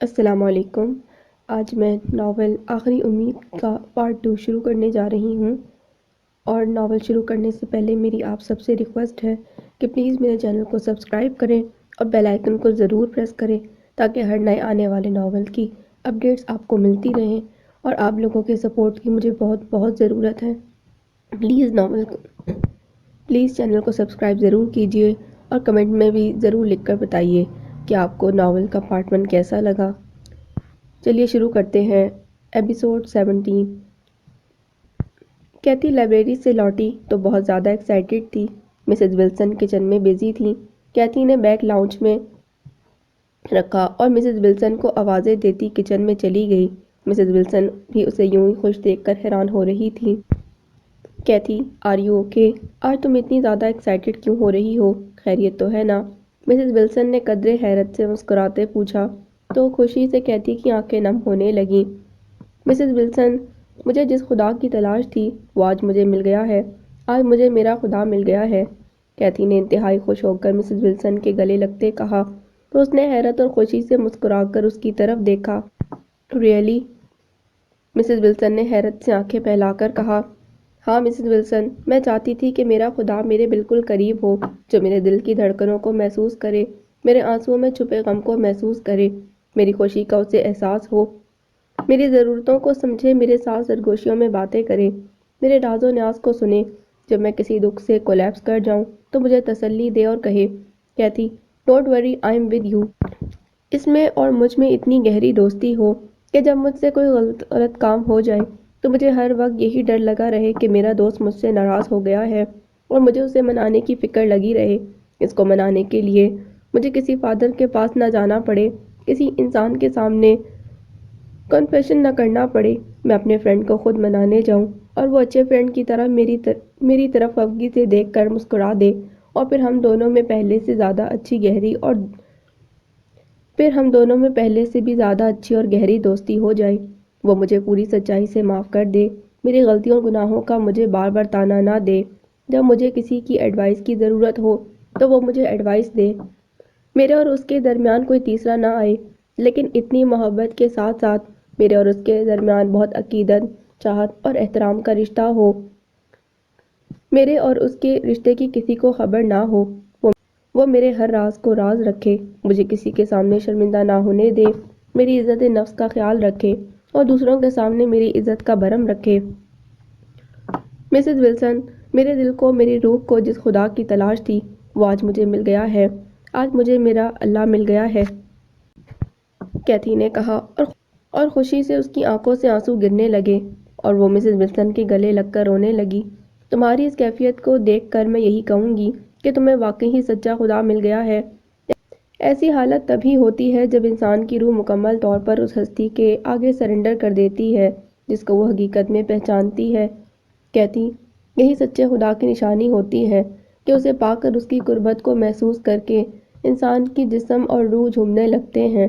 السلام علیکم۔ آج میں ناول آخری امید کا پارٹ 2 شروع کرنے جا رہی ہوں، اور ناول شروع کرنے سے پہلے میری آپ سب سے ریکویسٹ ہے کہ پلیز میرے چینل کو سبسکرائب کریں اور بیل آئیکن کو ضرور پریس کریں تاکہ ہر نئے آنے والے ناول کی اپڈیٹس آپ کو ملتی رہیں، اور آپ لوگوں کے سپورٹ کی مجھے بہت بہت ضرورت ہے۔ پلیز چینل کو سبسکرائب ضرور کیجیے اور کمنٹ میں بھی ضرور لکھ کر بتائیے کہ آپ کو ناول کا پارٹ 1 کیسا لگا۔ چلیے شروع کرتے ہیں۔ ایپیسوڈ 17۔ کیتھی لائبریری سے لوٹی تو بہت زیادہ ایکسائٹڈ تھی۔ مسز ولسن کچن میں بزی تھی۔ کیتھی نے بیگ لاؤنج میں رکھا اور مسز ولسن کو آوازیں دیتی کچن میں چلی گئی۔ مسز ولسن بھی اسے یوں ہی خوش دیکھ کر حیران ہو رہی تھی۔ Kathy, are you okay? آج تم اتنی زیادہ ایکسائٹڈ کیوں ہو رہی ہو؟ خیریت تو ہے نا؟ مسز ولسن نے قدرے حیرت سے مسکراتے پوچھا تو خوشی سے کیتھی کی آنکھیں نم ہونے لگیں۔ مسز ولسن، مجھے جس خدا کی تلاش تھی وہ آج مجھے مل گیا ہے۔ آج مجھے میرا خدا مل گیا ہے، کیتھی نے انتہائی خوش ہو کر مسز ولسن کے گلے لگتے کہا تو اس نے حیرت اور خوشی سے مسکرا کر اس کی طرف دیکھا۔ ریئلی؟ مسز ولسن نے حیرت سے آنکھیں پھیلا کر کہا۔ ہاں مسز ولسن، میں چاہتی تھی کہ میرا خدا میرے بالکل قریب ہو، جو میرے دل کی دھڑکنوں کو محسوس کرے، میرے آنسوؤں میں چھپے غم کو محسوس کرے، میری خوشی کا اسے احساس ہو، میری ضرورتوں کو سمجھے، میرے ساتھ سرگوشیوں میں باتیں کرے، میرے راز و نیاز کو سنے، جب میں کسی دکھ سے کولیپس کر جاؤں تو مجھے تسلی دے اور کہے، Kathy don't worry I am with you. اس میں اور مجھ میں اتنی گہری دوستی ہو کہ جب مجھ سے کوئی غلط کام ہو جائے تو مجھے ہر وقت یہی ڈر لگا رہے کہ میرا دوست مجھ سے ناراض ہو گیا ہے اور مجھے اسے منانے کی فکر لگی رہے۔ اس کو منانے کے لیے مجھے کسی فادر کے پاس نہ جانا پڑے، کسی انسان کے سامنے کنفیشن نہ کرنا پڑے، میں اپنے فرینڈ کو خود منانے جاؤں اور وہ اچھے فرینڈ کی طرح میری طرف خفگی سے دیکھ کر مسکرا دے، اور پھر ہم دونوں میں پہلے سے بھی زیادہ اچھی اور گہری دوستی ہو جائے۔ وہ مجھے پوری سچائی سے معاف کر دے، میری غلطیوں اور گناہوں کا مجھے بار بار تانا نہ دے، جب مجھے کسی کی ایڈوائس کی ضرورت ہو تو وہ مجھے ایڈوائس دے، میرے اور اس کے درمیان کوئی تیسرا نہ آئے، لیکن اتنی محبت کے ساتھ ساتھ میرے اور اس کے درمیان بہت عقیدت، چاہت اور احترام کا رشتہ ہو، میرے اور اس کے رشتے کی کسی کو خبر نہ ہو، وہ میرے ہر راز کو راز رکھے، مجھے کسی کے سامنے شرمندہ نہ ہونے دے، میری عزت نفس کا خیال رکھے اور دوسروں کے سامنے میری عزت کا بھرم رکھے۔ مسز ولسن، میرے دل کو، میری روح کو جس خدا کی تلاش تھی وہ آج مجھے مل گیا ہے، آج مجھے میرا اللہ مل گیا ہے، کیتھی نے کہا، اور خوشی سے اس کی آنکھوں سے آنسو گرنے لگے اور وہ مسز ولسن کے گلے لگ کر رونے لگی۔ تمہاری اس کیفیت کو دیکھ کر میں یہی کہوں گی کہ تمہیں واقعی ہی سچا خدا مل گیا ہے۔ ایسی حالت تبھی ہوتی ہے جب انسان کی روح مکمل طور پر اس ہستی کے آگے سرنڈر کر دیتی ہے جس کو وہ حقیقت میں پہچانتی ہے۔ کیتھی، یہی سچے خدا کی نشانی ہوتی ہے کہ اسے پا کر، اس کی قربت کو محسوس کر کے انسان کی جسم اور روح جھومنے لگتے ہیں،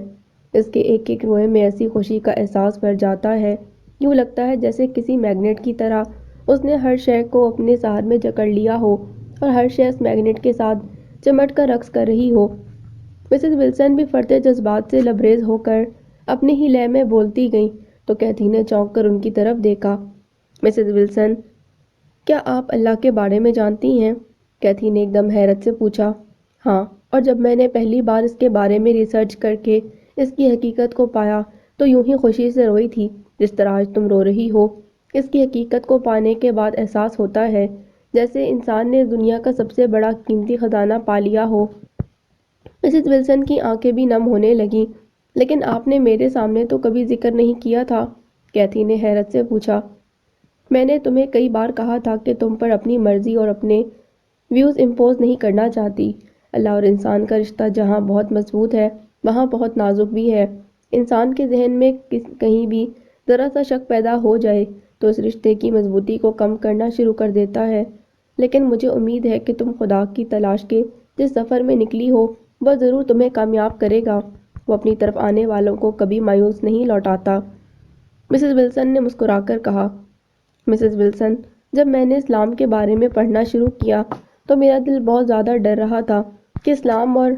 اس کے ایک ایک روئے میں ایسی خوشی کا احساس بھر جاتا ہے، یوں لگتا ہے جیسے کسی میگنیٹ کی طرح اس نے ہر شے کو اپنے ساتھ میں جکڑ لیا ہو اور ہر شے اس میگنیٹ کے ساتھ چمٹ کر رقص کر رہی ہو۔ مسز ولسن بھی فرط جذبات سے لبریز ہو کر اپنی ہی لے میں بولتی گئیں تو کیتھی نے چونک کر ان کی طرف دیکھا۔ مسز ولسن، کیا آپ اللہ کے بارے میں جانتی ہیں؟ کیتھی نے ایک دم حیرت سے پوچھا۔ ہاں، اور جب میں نے پہلی بار اس کے بارے میں ریسرچ کر کے اس کی حقیقت کو پایا تو یوں ہی خوشی سے روئی تھی جس طرح آج تم رو رہی ہو۔ اس کی حقیقت کو پانے کے بعد احساس ہوتا ہے جیسے انسان نے دنیا کا سب سے بڑا قیمتی خزانہ پا لیا ہو۔ مسز ولسن کی آنکھیں بھی نم ہونے لگیں۔ لیکن آپ نے میرے سامنے تو کبھی ذکر نہیں کیا تھا، کیتھی نے حیرت سے پوچھا۔ میں نے تمہیں کئی بار کہا تھا کہ تم پر اپنی مرضی اور اپنے ویوز امپوز نہیں کرنا چاہتی۔ اللہ اور انسان کا رشتہ جہاں بہت مضبوط ہے وہاں بہت نازک بھی ہے۔ انسان کے ذہن میں کہیں بھی ذرا سا شک پیدا ہو جائے تو اس رشتے کی مضبوطی کو کم کرنا شروع کر دیتا ہے، لیکن مجھے امید ہے کہ تم خدا کی تلاش کے جس سفر میں نکلی ہو وہ ضرور تمہیں کامیاب کرے گا، وہ اپنی طرف آنے والوں کو کبھی مایوس نہیں لوٹاتا، مسز ولسن نے مسکرا کر کہا۔ مسز ولسن، جب میں نے اسلام کے بارے میں پڑھنا شروع کیا تو میرا دل بہت زیادہ ڈر رہا تھا کہ اسلام اور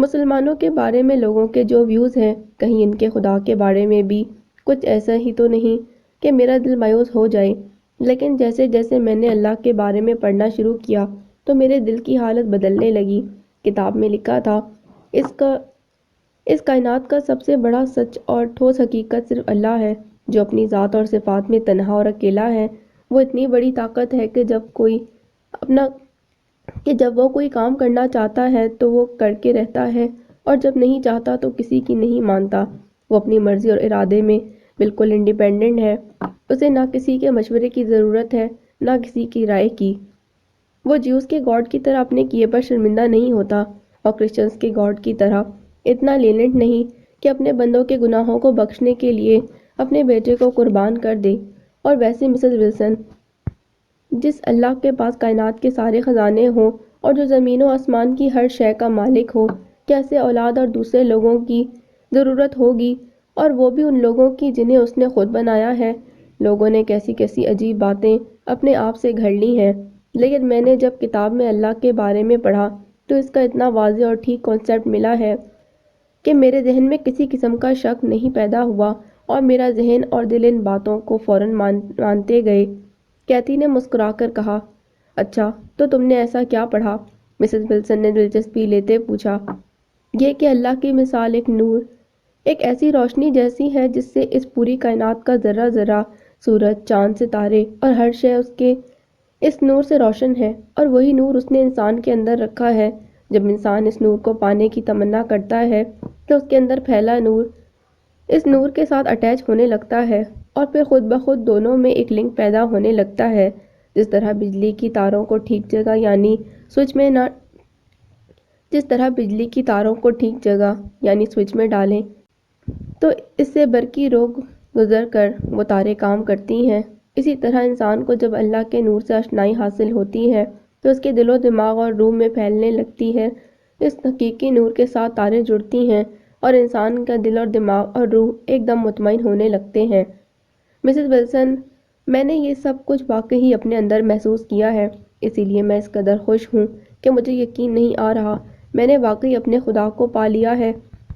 مسلمانوں کے بارے میں لوگوں کے جو ویوز ہیں، کہیں ان کے خدا کے بارے میں بھی کچھ ایسا ہی تو نہیں کہ میرا دل مایوس ہو جائے۔ لیکن جیسے جیسے میں نے اللہ کے بارے میں پڑھنا شروع کیا تو میرے دل کی حالت بدلنے لگی۔ کتاب میں لکھا تھا، اس کائنات کا سب سے بڑا سچ اور ٹھوس حقیقت صرف اللہ ہے، جو اپنی ذات اور صفات میں تنہا اور اکیلا ہے۔ وہ اتنی بڑی طاقت ہے کہ جب وہ کوئی کام کرنا چاہتا ہے تو وہ کر کے رہتا ہے، اور جب نہیں چاہتا تو کسی کی نہیں مانتا۔ وہ اپنی مرضی اور ارادے میں بالکل انڈیپینڈنٹ ہے۔ اسے نہ کسی کے مشورے کی ضرورت ہے، نہ کسی کی رائے کی۔ وہ جیوز کے گاڈ کی طرح اپنے کیے پر شرمندہ نہیں ہوتا، اور کرسچنز کے گاڈ کی طرح اتنا لیننٹ نہیں کہ اپنے بندوں کے گناہوں کو بخشنے کے لیے اپنے بیٹے کو قربان کر دے۔ اور ویسے مسز ولسن، جس اللہ کے پاس کائنات کے سارے خزانے ہوں اور جو زمین و آسمان کی ہر شے کا مالک ہو، کیسے اولاد اور دوسرے لوگوں کی ضرورت ہوگی، اور وہ بھی ان لوگوں کی جنہیں اس نے خود بنایا ہے۔ لوگوں نے کیسی کیسی عجیب باتیں اپنے آپ سے گھڑ لی ہیں، لیکن میں نے جب کتاب میں اللہ کے بارے میں پڑھا تو اس کا اتنا واضح اور ٹھیک کانسیپٹ ملا ہے کہ میرے ذہن میں کسی قسم کا شک نہیں پیدا ہوا، اور میرا ذہن اور دل ان باتوں کو فوراً مانتے گئے۔ کیتھی نے مسکرا کر کہا، اچھا تو تم نے ایسا کیا پڑھا؟ مسز ولسن نے دلچسپی لیتے پوچھا۔ یہ کہ اللہ کی مثال ایک نور، ایک ایسی روشنی جیسی ہے جس سے اس پوری کائنات کا ذرہ ذرہ، سورج، چاند، ستارے اور ہر شے اس نور سے روشن ہے، اور وہی نور اس نے انسان کے اندر رکھا ہے۔ جب انسان اس نور کو پانے کی تمنا کرتا ہے تو اس کے اندر پھیلا نور اس نور کے ساتھ اٹیچ ہونے لگتا ہے، اور پھر خود بخود دونوں میں ایک لنک پیدا ہونے لگتا ہے۔ جس طرح بجلی کی تاروں کو ٹھیک جگہ یعنی سوئچ میں ڈالیں تو اس سے برقی روگ گزر کر وہ تاریں کام کرتی ہیں، اسی طرح انسان کو جب اللہ کے نور سے آشنائی حاصل ہوتی ہے تو اس کے دل و دماغ اور روح میں پھیلنے لگتی ہے۔ اس حقیقی نور کے ساتھ تاریں جڑتی ہیں اور انسان کا دل اور دماغ اور روح ایک دم مطمئن ہونے لگتے ہیں۔ مسز ولسن، میں نے یہ سب کچھ واقعی اپنے اندر محسوس کیا ہے، اسی لیے میں اس قدر خوش ہوں کہ مجھے یقین نہیں آ رہا میں نے واقعی اپنے خدا کو پا لیا ہے۔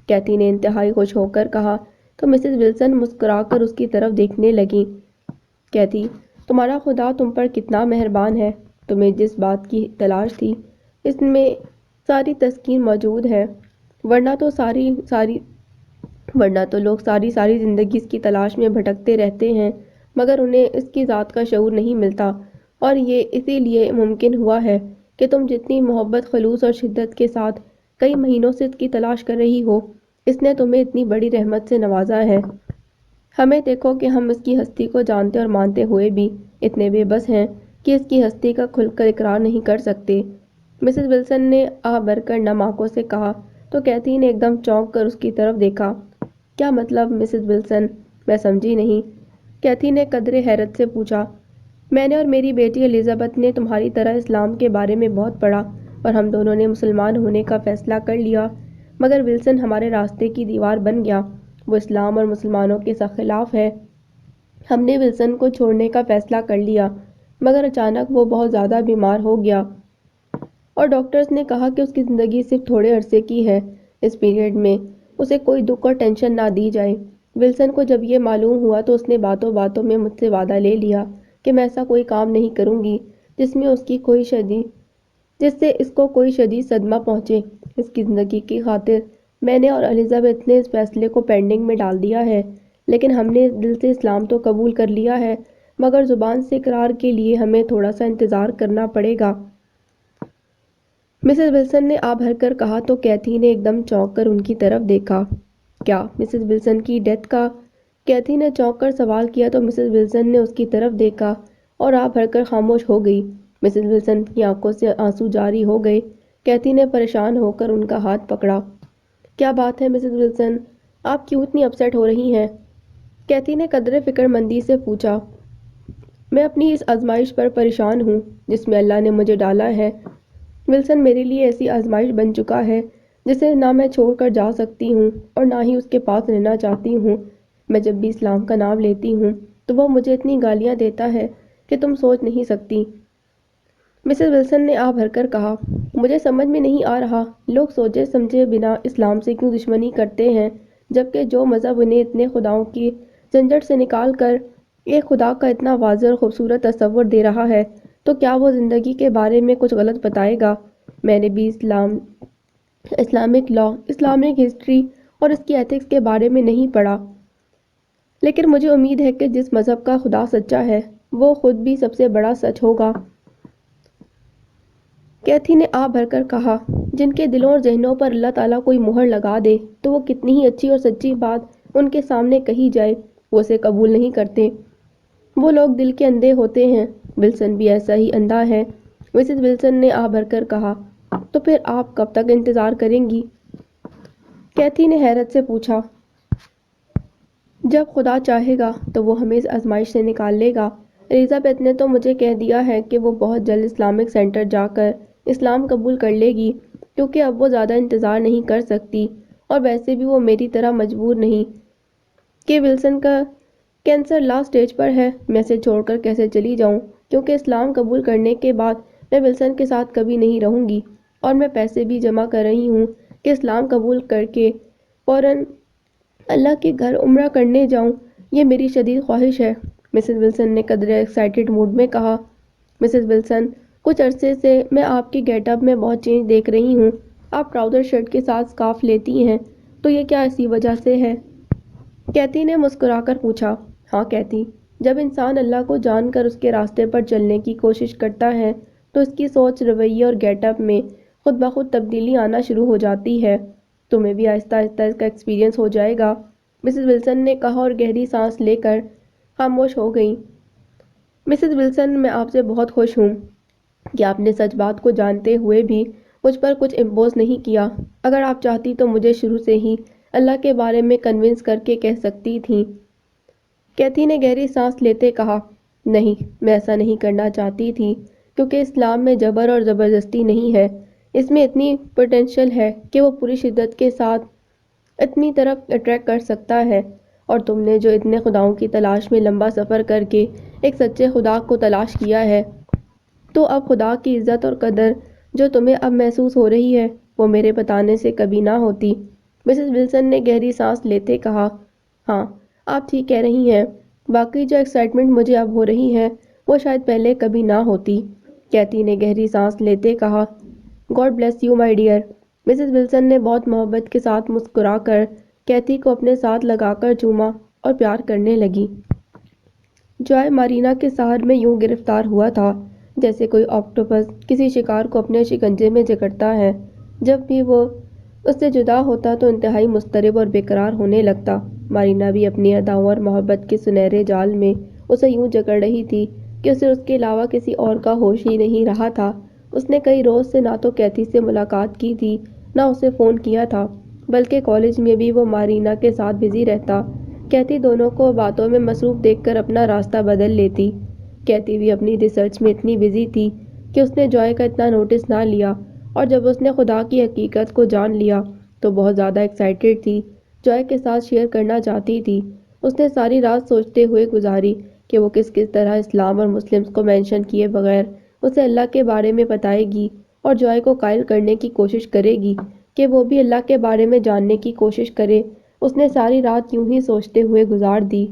کیتھی نے انتہائی خوش ہو کر کہا تو مسز ولسن مسکرا کر اس کی طرف دیکھنے لگیں۔ کیتھی، تمہارا خدا تم پر کتنا مہربان ہے۔ تمہیں جس بات کی تلاش تھی اس میں ساری تسکین موجود ہے، ورنہ تو لوگ ساری زندگی اس کی تلاش میں بھٹکتے رہتے ہیں، مگر انہیں اس کی ذات کا شعور نہیں ملتا، اور یہ اسی لیے ممکن ہوا ہے کہ تم جتنی محبت، خلوص اور شدت کے ساتھ کئی مہینوں سے اس کی تلاش کر رہی ہو، اس نے تمہیں اتنی بڑی رحمت سے نوازا ہے۔ ہمیں دیکھو کہ ہم اس کی ہستی کو جانتے اور مانتے ہوئے بھی اتنے بے بس ہیں کہ اس کی ہستی کا کھل کر اقرار نہیں کر سکتے۔ مسز ولسن نے آہ بھر کر نم آنکھوں سے کہا تو کیتھی نے ایک دم چونک کر اس کی طرف دیکھا۔ کیا مطلب مسز ولسن؟ میں سمجھی نہیں۔ کیتھی نے قدرے حیرت سے پوچھا۔ میں نے اور میری بیٹی الزبتھ نے تمہاری طرح اسلام کے بارے میں بہت پڑھا، اور ہم دونوں نے مسلمان ہونے کا فیصلہ کر لیا، مگر ولسن ہمارے راستے کی دیوار بن گیا۔ وہ اسلام اور مسلمانوں کے خلاف ہے۔ ہم نے ولسن کو چھوڑنے کا فیصلہ کر لیا، مگر اچانک وہ بہت زیادہ بیمار ہو گیا، اور ڈاکٹرز نے کہا کہ اس کی زندگی صرف تھوڑے عرصے کی ہے۔ اس پیریڈ میں اسے کوئی دکھ اور ٹینشن نہ دی جائے۔ ولسن کو جب یہ معلوم ہوا تو اس نے باتوں باتوں میں مجھ سے وعدہ لے لیا کہ میں ایسا کوئی کام نہیں کروں گی جس سے اس کو کوئی شدید صدمہ پہنچے۔ اس کی زندگی کی خاطر میں نے اور الزبتھ نے اس فیصلے کو پینڈنگ میں ڈال دیا ہے، لیکن ہم نے دل سے اسلام تو قبول کر لیا ہے، مگر زبان سے اقرار کے لیے ہمیں تھوڑا سا انتظار کرنا پڑے گا۔ مسز ولسن نے آہ بھر کر کہا تو کیتھی نے ایک دم چونک کر ان کی طرف دیکھا۔ کیا مسز ولسن کی ڈیتھ کا؟ کیتھی نے چونک کر سوال کیا تو مسز ولسن نے اس کی طرف دیکھا اور آہ بھر کر خاموش ہو گئی۔ مسز ولسن کی آنکھوں سے آنسو جاری ہو گئے۔ کیتھی نے پریشان ہو کر ان کا ہاتھ پکڑا۔ کیا بات ہے مسز ولسن؟ آپ کیوں اتنی اپسیٹ ہو رہی ہیں؟ کیتھی نے قدرے فکر مندی سے پوچھا۔ میں اپنی اس آزمائش پر پریشان ہوں جس میں اللہ نے مجھے ڈالا ہے۔ ولسن میرے لیے ایسی آزمائش بن چکا ہے جسے نہ میں چھوڑ کر جا سکتی ہوں اور نہ ہی اس کے پاس رہنا چاہتی ہوں۔ میں جب بھی اسلام کا نام لیتی ہوں تو وہ مجھے اتنی گالیاں دیتا ہے کہ تم سوچ نہیں سکتی۔ مسز ولسن نے آہ بھر کر کہا، مجھے سمجھ میں نہیں آ رہا لوگ سوچے سمجھے بنا اسلام سے کیوں دشمنی کرتے ہیں، جبکہ جو مذہب انہیں اتنے خداؤں کی جھنجھٹ سے نکال کر ایک خدا کا اتنا واضح اور خوبصورت تصور دے رہا ہے، تو کیا وہ زندگی کے بارے میں کچھ غلط بتائے گا؟ میں نے بھی اسلامک لا، اسلامک ہسٹری اور اس کی ایتھکس کے بارے میں نہیں پڑھا، لیکن مجھے امید ہے کہ جس مذہب کا خدا سچا ہے وہ خود بھی سب سے بڑا سچ ہوگا۔ کیتھی نے آہ بھر کر کہا، جن کے دلوں اور ذہنوں پر اللہ تعالیٰ کوئی مہر لگا دے تو وہ کتنی ہی اچھی اور سچی بات ان کے سامنے کہی جائے وہ اسے قبول نہیں کرتے۔ وہ لوگ دل کے اندھے ہوتے ہیں۔ ولسن بھی ایسا ہی اندھا ہے۔ مسز ولسن نے آہ بھر کر کہا، تو پھر آپ کب تک انتظار کریں گی؟ کیتھی نے حیرت سے پوچھا۔ جب خدا چاہے گا تو وہ ہمیں اس آزمائش سے نکال لے گا۔ الزابتھ نے تو مجھے کہہ دیا ہے کہ وہ بہت جلد اسلامک سینٹر جا کر اسلام قبول کر لے گی، کیونکہ اب وہ زیادہ انتظار نہیں کر سکتی، اور ویسے بھی وہ میری طرح مجبور نہیں کہ ولسن کا کینسر لاسٹ سٹیج پر ہے، میں اسے چھوڑ کر کیسے چلی جاؤں، کیونکہ اسلام قبول کرنے کے بعد میں ولسن کے ساتھ کبھی نہیں رہوں گی، اور میں پیسے بھی جمع کر رہی ہوں کہ اسلام قبول کر کے فوراً اللہ کے گھر عمرہ کرنے جاؤں، یہ میری شدید خواہش ہے۔ مسز ولسن نے قدرے ایکسائٹڈ موڈ میں کہا۔ مسز ولسن، کچھ عرصے سے میں آپ کی گیٹ اپ میں بہت چینج دیکھ رہی ہوں۔ آپ ٹراؤزر شرٹ کے ساتھ سکارف لیتی ہیں، تو یہ کیا اسی وجہ سے ہے؟ کیتھی نے مسکرا کر پوچھا۔ ہاں کیتھی، جب انسان اللہ کو جان کر اس کے راستے پر چلنے کی کوشش کرتا ہے تو اس کی سوچ، رویے اور گیٹ اپ میں خود بخود تبدیلی آنا شروع ہو جاتی ہے۔ تمہیں بھی آہستہ آہستہ اس کا ایکسپیرئنس ہو جائے گا، مسز ولسن نے کہا اور گہری سانس لے کر خاموش ہو گئیں۔ مسز ولسن، میں آپ سے بہت خوش ہوں کہ آپ نے سچ بات کو جانتے ہوئے بھی مجھ پر کچھ امپوز نہیں کیا۔ اگر آپ چاہتی تو مجھے شروع سے ہی اللہ کے بارے میں کنونس کر کے کہہ سکتی تھیں۔ کیتھی نے گہری سانس لیتے کہا، نہیں، میں ایسا نہیں کرنا چاہتی تھی، کیونکہ اسلام میں جبر اور زبردستی نہیں ہے، اس میں اتنی پوٹینشل ہے کہ وہ پوری شدت کے ساتھ اتنی طرف اٹریکٹ کر سکتا ہے، اور تم نے جو اتنے خداؤں کی تلاش میں لمبا سفر کر کے ایک سچے خدا کو تلاش کیا ہے، تو اب خدا کی عزت اور قدر جو تمہیں اب محسوس ہو رہی ہے وہ میرے بتانے سے کبھی نہ ہوتی۔ مسز ولسن نے گہری سانس لیتے کہا، ہاں، آپ ٹھیک کہہ رہی ہیں، باقی جو ایکسائٹمنٹ مجھے اب ہو رہی ہے وہ شاید پہلے کبھی نہ ہوتی۔ کیتھی نے گہری سانس لیتے کہا، God bless you my dear. Mrs Wilson نے بہت محبت کے ساتھ مسکرا کر کیتھی کو اپنے ساتھ لگا کر چوما اور پیار کرنے لگی۔ جوائے مارینا کے سحر میں یوں گرفتار ہوا تھا جیسے کوئی آکٹوپس کسی شکار کو اپنے شکنجے میں جکڑتا ہے۔ جب بھی وہ اس سے جدا ہوتا تو انتہائی مضطرب اور بے قرار ہونے لگتا۔ مارینا بھی اپنی اداؤں اور محبت کے سنہرے جال میں اسے یوں جکڑ رہی تھی کہ اسے اس کے علاوہ کسی اور کا ہوش ہی نہیں رہا تھا۔ اس نے کئی روز سے نہ تو کیتھی سے ملاقات کی تھی، نہ اسے فون کیا تھا، بلکہ کالج میں بھی وہ مارینا کے ساتھ بزی رہتا۔ کیتھی دونوں کو باتوں میں مصروف دیکھ کر اپنا راستہ بدل لیتی۔ کیتھی بھی اپنی ریسرچ میں اتنی بزی تھی کہ اس نے جوائے کا اتنا نوٹس نہ لیا، اور جب اس نے خدا کی حقیقت کو جان لیا تو بہت زیادہ ایکسائٹڈ تھی، جوائے کے ساتھ شیئر کرنا چاہتی تھی۔ اس نے ساری رات سوچتے ہوئے گزاری کہ وہ کس طرح اسلام اور مسلمز کو مینشن کیے بغیر اسے اللہ کے بارے میں بتائے گی، اور جوائے کو قائل کرنے کی کوشش کرے گی کہ وہ بھی اللہ کے بارے میں جاننے کی کوشش کرے۔ اس نے ساری رات یوں ہی سوچتے ہوئے گزار دی۔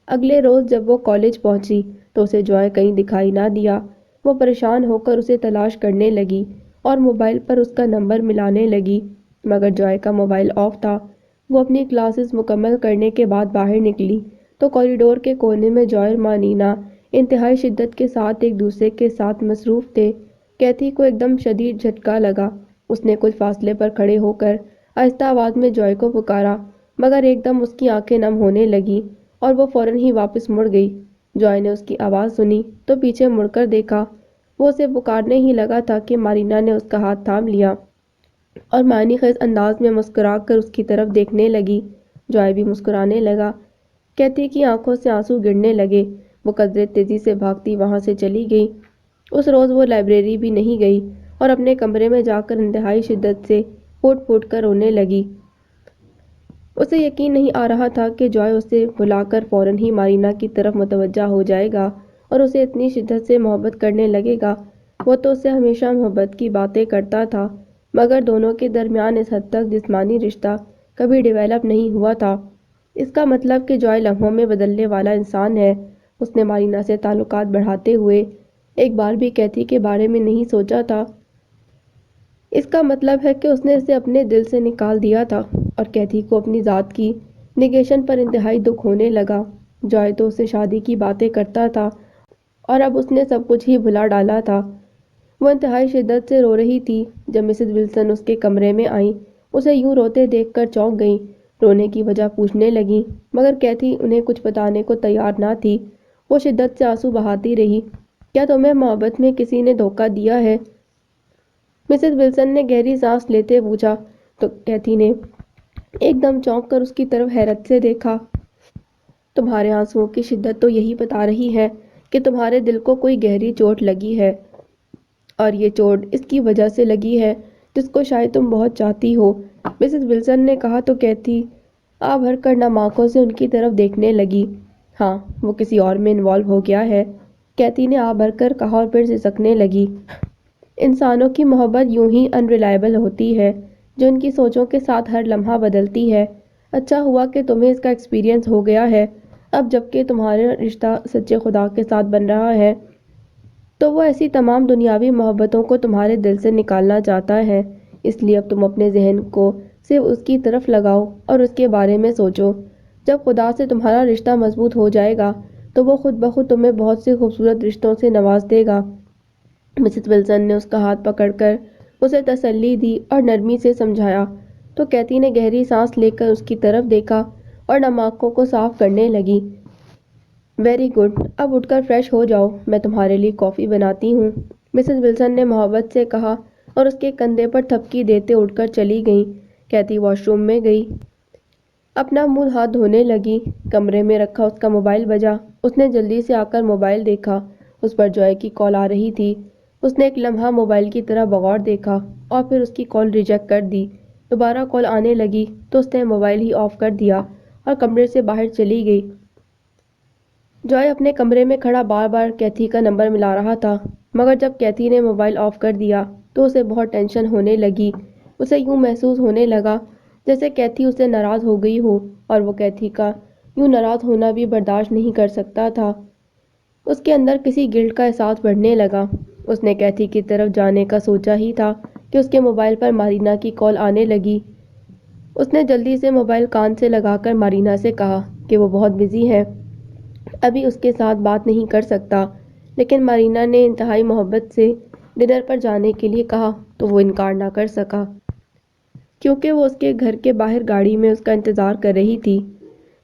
اگلے روز جب وہ کالج پہنچی تو اسے جوائے کہیں دکھائی نہ دیا۔ وہ پریشان ہو کر اسے تلاش کرنے لگی اور موبائل پر اس کا نمبر ملانے لگی، مگر جوائے کا موبائل آف تھا۔ وہ اپنی کلاسز مکمل کرنے کے بعد باہر نکلی تو کوریڈور کے کونے میں جوائے اور مانینا انتہائی شدت کے ساتھ ایک دوسرے کے ساتھ مصروف تھے۔ کیتھی کو ایک دم شدید جھٹکا لگا۔ اس نے کچھ فاصلے پر کھڑے ہو کر آہستہ آواز میں جوائے کو پکارا، مگر ایک دم اس کی آنکھیں نم ہونے لگیں اور وہ فوراً ہی واپس مڑ گئی۔ جوائے نے اس کی آواز سنی تو پیچھے مڑ کر دیکھا۔ وہ اسے پکارنے ہی لگا تھا کہ مارینا نے اس کا ہاتھ تھام لیا اور معنی خیز انداز میں مسکرا کر اس کی طرف دیکھنے لگی۔ جوائے بھی مسکرانے لگا۔ کیتھی کی آنکھوں سے آنسو گرنے لگے۔ وہ قدرے تیزی سے بھاگتی وہاں سے چلی گئی۔ اس روز وہ لائبریری بھی نہیں گئی اور اپنے کمرے میں جا کر انتہائی شدت سے پھوٹ پھوٹ کر رونے لگی۔ اسے یقین نہیں آ رہا تھا کہ جوائے اسے بھلا کر فوراً ہی مارینا کی طرف متوجہ ہو جائے گا اور اسے اتنی شدت سے محبت کرنے لگے گا۔ وہ تو اسے ہمیشہ محبت کی باتیں کرتا تھا، مگر دونوں کے درمیان اس حد تک جسمانی رشتہ کبھی ڈیولپ نہیں ہوا تھا۔ اس کا مطلب کہ جوائے لمحوں میں بدلنے والا انسان ہے۔ اس نے مارینا سے تعلقات بڑھاتے ہوئے ایک بار بھی کیتھی کے بارے میں نہیں سوچا تھا۔ اس کا مطلب ہے کہ اس نے اسے اپنے دل سے نکال دیا تھا، اور کیتھی کو اپنی ذات کی نگیشن پر انتہائی دکھ ہونے لگا۔ جوائے تو اسے شادی کی باتیں کرتا تھا، اور اب اس نے سب کچھ ہی بھلا ڈالا تھا۔ وہ انتہائی شدت سے رو رہی تھی جب مسز ولسن اس کے کمرے میں آئیں۔ اسے یوں روتے دیکھ کر چونک گئیں، رونے کی وجہ پوچھنے لگیں، مگر کیتھی انہیں کچھ بتانے کو تیار نہ تھی۔ وہ شدت سے آنسو بہاتی رہی۔ کیا تمہیں محبت میں کسی نے دھوکہ دیا ہے؟ مسز ولسن نے گہری سانس لیتے پوچھا تو کیتھی نے ایک دم چونک کر اس کی طرف حیرت سے دیکھا۔ تمہارے آنسوؤں کی شدت تو یہی بتا رہی ہے کہ تمہارے دل کو کوئی گہری چوٹ لگی ہے، اور یہ چوٹ اس کی وجہ سے لگی ہے جس کو شاید تم بہت چاہتی ہو، مسز ولسن نے کہا تو کیتھی آ بھر کر نم آنکھوں سے ان کی طرف دیکھنے لگی۔ ہاں، وہ کسی اور میں انوالو ہو گیا ہے، کیتھی نے آ بھر کر کہا اور پھر سسکنے لگی۔ انسانوں کی محبت یوں ہی انریلائبل ہوتی ہے، جو ان کی سوچوں کے ساتھ ہر لمحہ بدلتی ہے۔ اچھا ہوا کہ تمہیں اس کا ایکسپیرئنس ہو گیا ہے۔ اب جبکہ تمہارا رشتہ سچے خدا کے ساتھ بن رہا ہے، تو وہ ایسی تمام دنیاوی محبتوں کو تمہارے دل سے نکالنا چاہتا ہے۔ اس لیے اب تم اپنے ذہن کو صرف اس کی طرف لگاؤ اور اس کے بارے میں سوچو۔ جب خدا سے تمہارا رشتہ مضبوط ہو جائے گا تو وہ خود بخود تمہیں بہت سے خوبصورت رشتوں سے نواز دے گا۔ مسز ولسن نے اس کا ہاتھ پکڑ کر اسے تسلی دی اور نرمی سے سمجھایا تو کیتھی نے گہری سانس لے کر اس کی طرف دیکھا اور نم آنکھوں کو صاف کرنے لگی۔ ویری گڈ، اب اٹھ کر فریش ہو جاؤ، میں تمہارے لیے کافی بناتی ہوں، مسز ولسن نے محبت سے کہا اور اس کے کندھے پر تھپکی دیتے اٹھ کر چلی گئیں۔ کیتھی واش روم میں گئی، اپنا منہ ہاتھ دھونے لگی۔ کمرے میں رکھا اس کا موبائل بجا۔ اس نے جلدی سے آ کر موبائل دیکھا، اس پر جوائے کی کال آ رہی تھی۔ اس نے ایک لمحہ موبائل کی طرف بغور دیکھا اور پھر اس کی کال ریجیکٹ کر دی۔ دوبارہ کال آنے لگی تو اس نے موبائل ہی آف کر دیا اور کمرے سے باہر چلی گئی۔ جوائے اپنے کمرے میں کھڑا بار بار کیتھی کا نمبر ملا رہا تھا، مگر جب کیتھی نے موبائل آف کر دیا تو اسے بہت ٹینشن ہونے لگی۔ اسے یوں محسوس ہونے لگا جیسے کیتھی اسے ناراض ہو گئی ہو، اور وہ کیتھی کا یوں ناراض ہونا بھی برداشت نہیں کر سکتا تھا۔ اس کے اندر کسی گلٹ کا احساس بڑھنے لگا۔ اس نے کیتھی کی طرف جانے کا سوچا ہی تھا کہ اس کے موبائل پر مارینا کی کال آنے لگی۔ اس نے جلدی سے موبائل کان سے لگا کر مارینا سے کہا کہ وہ بہت بزی ہے، ابھی اس کے ساتھ بات نہیں کر سکتا، لیکن مارینا نے انتہائی محبت سے ڈنر پر جانے کے لیے کہا تو وہ انکار نہ کر سکا، کیونکہ وہ اس کے گھر کے باہر گاڑی میں اس کا انتظار کر رہی تھی۔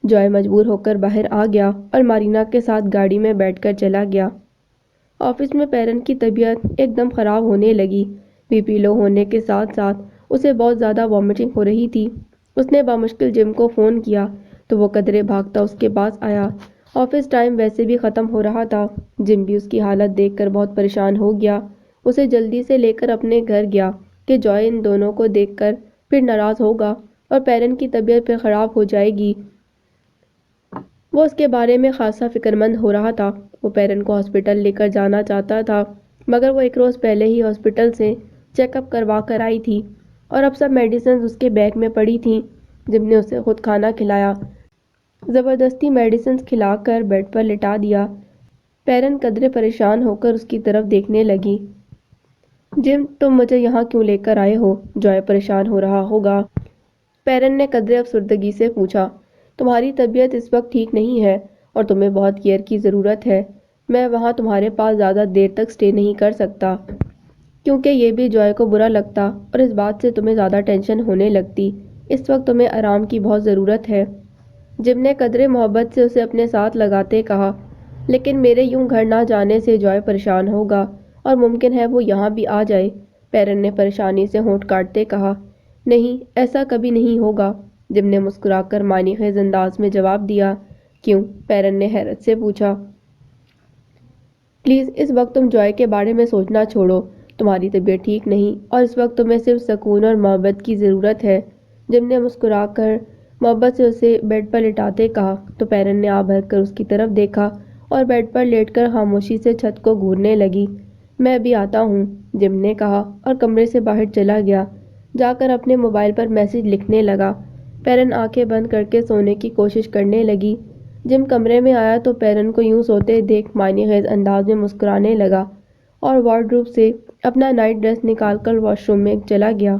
جوائے مجبور ہو کر باہر آ گیا اور مارینا کے ساتھ گاڑی میں بیٹھ کر چلا گیا۔ آفس میں پیرن کی طبیعت ایک دم خراب ہونے لگی۔ بی پی لو ہونے کے ساتھ ساتھ اسے بہت زیادہ وامٹنگ ہو رہی تھی۔ اس نے بامشکل جم کو فون کیا تو وہ قدرے بھاگتا اس کے پاس آیا۔ آفس ٹائم ویسے بھی ختم ہو رہا تھا۔ جم بھی اس کی حالت دیکھ کر بہت پریشان ہو گیا۔ اسے جلدی سے لے کر اپنے گھر گیا کہ جوائے ان دونوں کو دیکھ کر پھر ناراض ہوگا اور پیرن کی طبیعت پھر خراب ہو جائے گی۔ وہ اس کے بارے میں خاصا فکرمند ہو رہا تھا۔ وہ پیرن کو ہاسپٹل لے کر جانا چاہتا تھا، مگر وہ ایک روز پہلے ہی ہاسپٹل سے چیک اپ کروا کر آئی تھی اور اب سب میڈیسنز اس کے بیگ میں پڑی تھیں۔ جم نے اسے خود کھانا کھلایا، زبردستی میڈیسنز کھلا کر بیڈ پر لٹا دیا۔ پیرن قدرے پریشان ہو کر اس کی طرف دیکھنے لگی۔ جم، تم مجھے یہاں کیوں لے کر آئے ہو؟ جوائے پریشان ہو رہا ہوگا، پیرن نے قدرے افسردگی سے پوچھا۔ تمہاری طبیعت اس وقت ٹھیک نہیں ہے اور تمہیں بہت کیئر کی ضرورت ہے۔ میں وہاں تمہارے پاس زیادہ دیر تک سٹے نہیں کر سکتا، کیونکہ یہ بھی جوائے کو برا لگتا اور اس بات سے تمہیں زیادہ ٹینشن ہونے لگتی۔ اس وقت تمہیں آرام کی بہت ضرورت ہے، جم نے قدرے محبت سے اسے اپنے ساتھ لگاتے کہا۔ لیکن میرے یوں گھر نہ جانے سے جوائے پریشان ہوگا اور ممکن ہے وہ یہاں بھی آ جائے، پیرن نے پریشانی سے ہونٹ کاٹتے کہا۔ نہیں، ایسا کبھی نہیں ہوگا، جم نے مسکرا کر معنی خیز انداز میں جواب دیا۔ کیوں؟ پیرن نے حیرت سے پوچھا۔ پلیز اس وقت تم جوائے کے بارے میں سوچنا چھوڑو، تمہاری طبیعت ٹھیک نہیں اور اس وقت تمہیں صرف سکون اور محبت کی ضرورت ہے، جم نے مسکرا کر محبت سے اسے بیڈ پر لٹاتے کہا تو پیرن نے آ بھر کر اس کی طرف دیکھا اور بیڈ پر لیٹ کر خاموشی سے چھت کو گھورنے لگی۔ میں بھی آتا ہوں، جم نے کہا اور کمرے سے باہر چلا گیا۔ جا کر اپنے موبائل پر میسج لکھنے لگا۔ پیرن آنکھیں بند کر کے سونے کی کوشش کرنے لگی۔ جم کمرے میں آیا تو پیرن کو یوں سوتے دیکھ معنی خیز انداز میں مسکرانے لگا اور وارڈروب سے اپنا نائٹ ڈریس نکال کر واش روم میں چلا گیا۔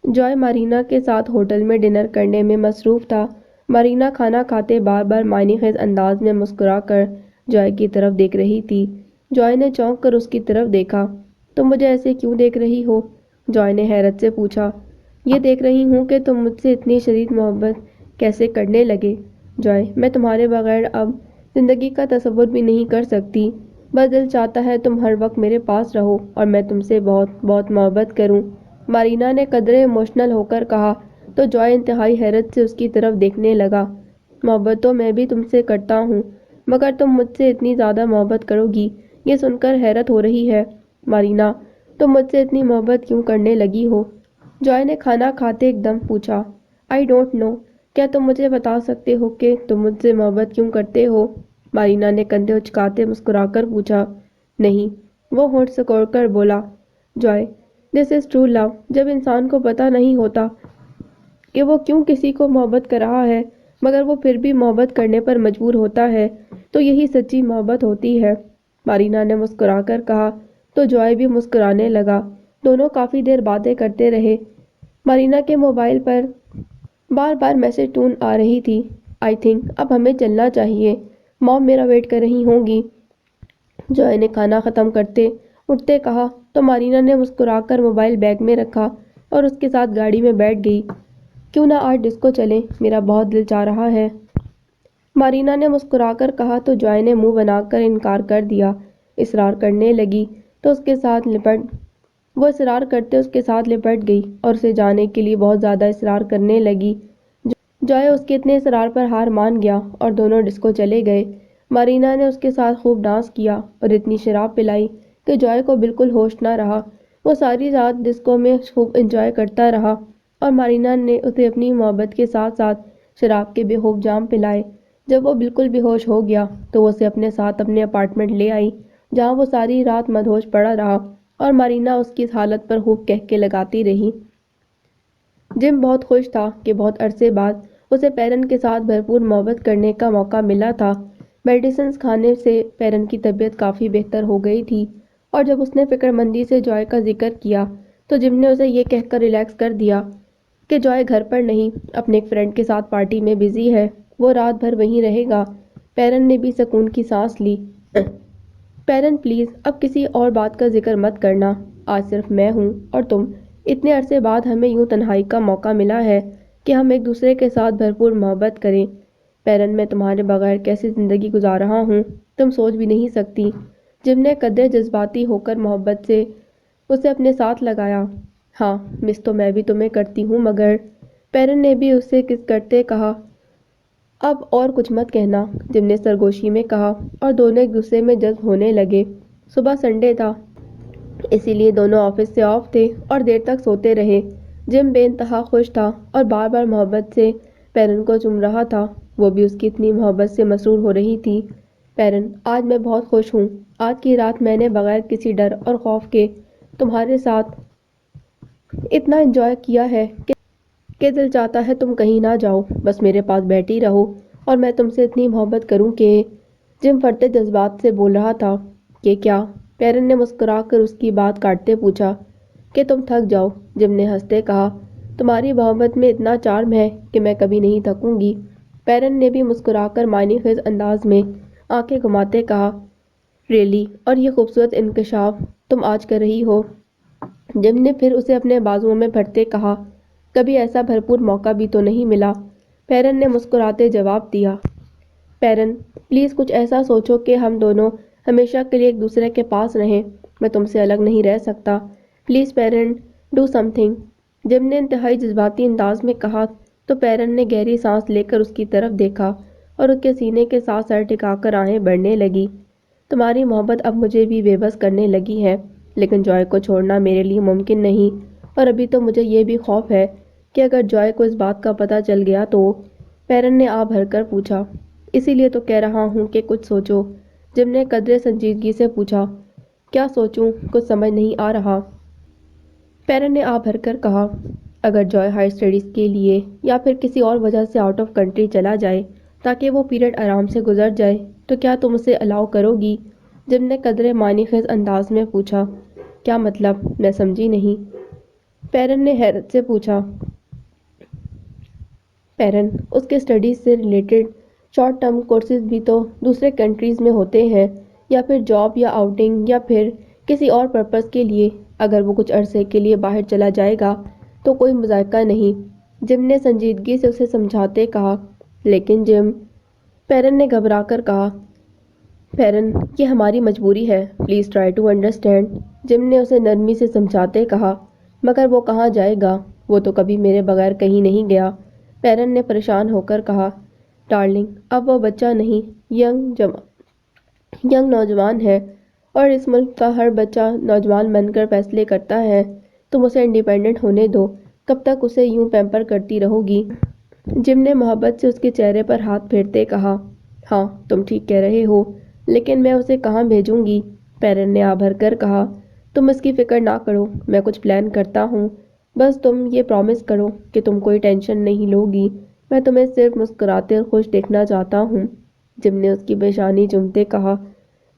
جوائے مارینا کے ساتھ ہوٹل میں ڈنر کرنے میں مصروف تھا۔ مارینا کھانا کھاتے بار بار معنی خیز انداز میں مسکرا کر جوائے کی طرف دیکھ رہی تھی۔ جوائے نے چونک کر اس کی طرف دیکھا۔ تم مجھے ایسے کیوں دیکھ رہی ہو؟ جوائے نے حیرت سے پوچھا۔ یہ دیکھ رہی ہوں کہ تم مجھ سے اتنی شدید محبت کیسے کرنے لگے۔ جوائے، میں تمہارے بغیر اب زندگی کا تصور بھی نہیں کر سکتی۔ بس دل چاہتا ہے تم ہر وقت میرے پاس رہو اور میں تم سے بہت بہت محبت کروں، مارینا نے قدرے ایموشنل ہو کر کہا تو جوائے انتہائی حیرت سے اس کی طرف دیکھنے لگا۔ محبت تو میں بھی تم سے کرتا ہوں، مگر تم مجھ سے اتنی زیادہ محبت کرو گی یہ سن کر حیرت ہو رہی ہے۔ مارینا، تم مجھ سے اتنی محبت کیوں کرنے لگی ہو؟ جوائے نے کھانا کھاتے ایک دم پوچھا۔ آئی ڈونٹ نو، کیا تم مجھے بتا سکتے ہو کہ تم مجھ سے محبت کیوں کرتے ہو؟ مارینا نے کندھے اچکاتے مسکرا کر پوچھا۔ نہیں، وہ ہونٹ سکوڑ کر بولا۔ Joy, this is true love, جب انسان کو پتہ نہیں ہوتا کہ وہ کیوں کسی کو محبت کر رہا ہے مگر وہ پھر بھی محبت کرنے پر مجبور ہوتا ہے تو یہی سچی محبت ہوتی ہے، مارینا نے مسکرا کر کہا تو جوائے بھی مسکرانے لگا۔ دونوں کافی دیر باتیں کرتے رہے۔ مارینا کے موبائل پر بار بار میسج ٹون آ رہی تھی۔ آئی تھنک اب ہمیں چلنا چاہیے، مام میرا ویٹ کر رہی ہوں گی، جوائے نے کھانا ختم کرتے اٹھتے کہا تو مارینا نے مسکرا کر موبائل بیگ میں رکھا اور اس کے ساتھ گاڑی میں بیٹھ گئی۔ کیوں نہ آج ڈسکو چلیں، میرا بہت دل چاہ رہا ہے، مارینا نے مسکرا کر کہا تو جوائے نے منہ بنا کر انکار کر دیا۔ اصرار کرنے لگی تو اس کے ساتھ وہ اصرار کرتے اس کے ساتھ لپٹ گئی اور اسے جانے کے لیے بہت زیادہ اصرار کرنے لگی۔ جوائے اس کے اتنے اصرار پر ہار مان گیا اور دونوں ڈسکو چلے گئے۔ مارینا نے اس کے ساتھ خوب ڈانس کیا اور اتنی شراب پلائی کہ جوائے کو بالکل ہوش نہ رہا۔ وہ ساری رات ڈسکو میں خوب انجوائے کرتا رہا اور مارینا نے اسے اپنی محبت کے ساتھ ساتھ شراب کے بھی خوب جام پلائے۔ جب وہ بالکل بے ہوش ہو گیا تو وہ اسے اپنے ساتھ اپنے اپارٹمنٹ لے آئی جہاں وہ ساری رات مدہوش پڑا رہا اور مارینا اس کی اس حالت پر خوب کہکے لگاتی رہی۔ جم بہت خوش تھا کہ بہت عرصے بعد اسے پیرن کے ساتھ بھرپور محبت کرنے کا موقع ملا تھا۔ میڈیسنز کھانے سے پیرن کی طبیعت کافی بہتر ہو گئی تھی اور جب اس نے فکر مندی سے جوائے کا ذکر کیا تو جم نے اسے یہ کہہ کر ریلیکس کر دیا کہ جوائے گھر پر نہیں، اپنے ایک فرینڈ کے ساتھ پارٹی میں بزی ہے، وہ رات بھر وہیں رہے گا۔ پیرن نے بھی سکون کی سانس لی۔ پیرن پلیز اب کسی اور بات کا ذکر مت کرنا، آج صرف میں ہوں اور تم، اتنے عرصے بعد ہمیں یوں تنہائی کا موقع ملا ہے کہ ہم ایک دوسرے کے ساتھ بھرپور محبت کریں۔ پیرن، میں تمہارے بغیر کیسی زندگی گزار رہا ہوں تم سوچ بھی نہیں سکتی، جم نے قدرے جذباتی ہو کر محبت سے اسے اپنے ساتھ لگایا۔ ہاں مس تو میں بھی تمہیں کرتی ہوں مگر، پیرن نے بھی اسے کس کرتے کہا۔ اب اور کچھ مت کہنا، جم نے سرگوشی میں کہا اور دونوں ایک دوسرے میں جذب ہونے لگے۔ صبح سنڈے تھا اسی لیے دونوں آفس سے آف تھے اور دیر تک سوتے رہے۔ جم بے انتہا خوش تھا اور بار بار محبت سے پیرن کو چوم رہا تھا، وہ بھی اس کی اتنی محبت سے مسرور ہو رہی تھی۔ پیرن، آج میں بہت خوش ہوں، آج کی رات میں نے بغیر کسی ڈر اور خوف کے تمہارے ساتھ اتنا انجوائے کیا ہے کہ دل چاہتا ہے تم کہیں نہ جاؤ، بس میرے پاس بیٹھی رہو اور میں تم سے اتنی محبت کروں کہ، جم پھٹتے جذبات سے بول رہا تھا۔ کہ کیا؟ پیرن نے مسکرا کر اس کی بات کاٹتے پوچھا۔ کہ تم تھک جاؤ، جم نے ہنستے کہا۔ تمہاری محبت میں اتنا چارم ہے کہ میں کبھی نہیں تھکوں گی، پیرن نے بھی مسکرا کر معنی خیز انداز میں آنکھیں گھماتے کہا۔ ریئلی، اور یہ خوبصورت انکشاف تم آج کر رہی ہو، جم نے پھر اسے اپنے بازوؤں میں بھرتے کہا۔ کبھی ایسا بھرپور موقع بھی تو نہیں ملا، پیرن نے مسکراتے جواب دیا۔ پیرن پلیز کچھ ایسا سوچو کہ ہم دونوں ہمیشہ کے لیے ایک دوسرے کے پاس رہیں، میں تم سے الگ نہیں رہ سکتا، پلیز پیرن ڈو سم تھنگ، جم نے انتہائی جذباتی انداز میں کہا تو پیرن نے گہری سانس لے کر اس کی طرف دیکھا اور اس کے سینے کے ساتھ سر ٹکا کر آہیں بڑھنے لگی۔ تمہاری محبت اب مجھے بھی بے بس کرنے لگی ہے لیکن جوائے کو چھوڑنا میرے لیے ممکن نہیں، اور ابھی تو مجھے یہ بھی خوف ہے کہ اگر جوائے کو اس بات کا پتہ چل گیا تو، پیرن نے آہ بھر کر پوچھا۔ اسی لیے تو کہہ رہا ہوں کہ کچھ سوچو، جم نے قدرے سنجیدگی سے پوچھا۔ کیا سوچوں کچھ سمجھ نہیں آ رہا۔ پیرن نے آ بھر کر کہا، اگر جوائے ہائر اسٹڈیز کے لیے یا پھر کسی اور وجہ سے آؤٹ آف کنٹری چلا جائے تاکہ وہ پیریڈ آرام سے گزر جائے تو کیا تم اسے الاؤ کرو گی؟ جم نے قدرے معنی خیز انداز میں پوچھا۔ کیا مطلب؟ میں سمجھی نہیں۔ پیرن نے حیرت سے پوچھا۔ پیرن، اس کے اسٹڈیز سے ریلیٹڈ شارٹ ٹرم کورسز بھی تو دوسرے کنٹریز میں ہوتے ہیں، یا پھر جاب یا آؤٹنگ یا پھر کسی اور پرپز کے لیے۔ اگر وہ کچھ عرصے کے لیے باہر چلا جائے گا تو کوئی مذائقہ نہیں، جم نے سنجیدگی سے اسے سمجھاتے کہا۔ لیکن جم، پیرن نے گھبرا کر کہا۔ پیرن، یہ ہماری مجبوری ہے، پلیز ٹرائی ٹو انڈرسٹینڈ، جم نے اسے نرمی سے سمجھاتے کہا۔ مگر وہ کہاں جائے گا؟ وہ تو کبھی میرے بغیر کہیں نہیں گیا، پیرن نے پریشان ہو کر کہا۔ ڈارلنگ، اب وہ بچہ نہیں، ینگ نوجوان ہے، اور اس ملک کا ہر بچہ نوجوان بن کر فیصلے کرتا ہے۔ تم اسے انڈیپینڈنٹ ہونے دو، کب تک اسے یوں پیمپر کرتی رہو گی؟ جم نے محبت سے اس کے چہرے پر ہاتھ پھیرتے کہا۔ ہاں، تم ٹھیک کہہ رہے ہو، لیکن میں اسے کہاں بھیجوں گی؟ پیرن نے آبھر کر کہا۔ تم اس کی فکر نہ کرو، میں کچھ پلان کرتا ہوں، بس تم یہ پرامس کرو کہ تم کوئی ٹینشن نہیں لو گی، میں تمہیں صرف مسکراتے اور خوش دیکھنا چاہتا ہوں، جم نے اس کی پیشانی چومتے کہا۔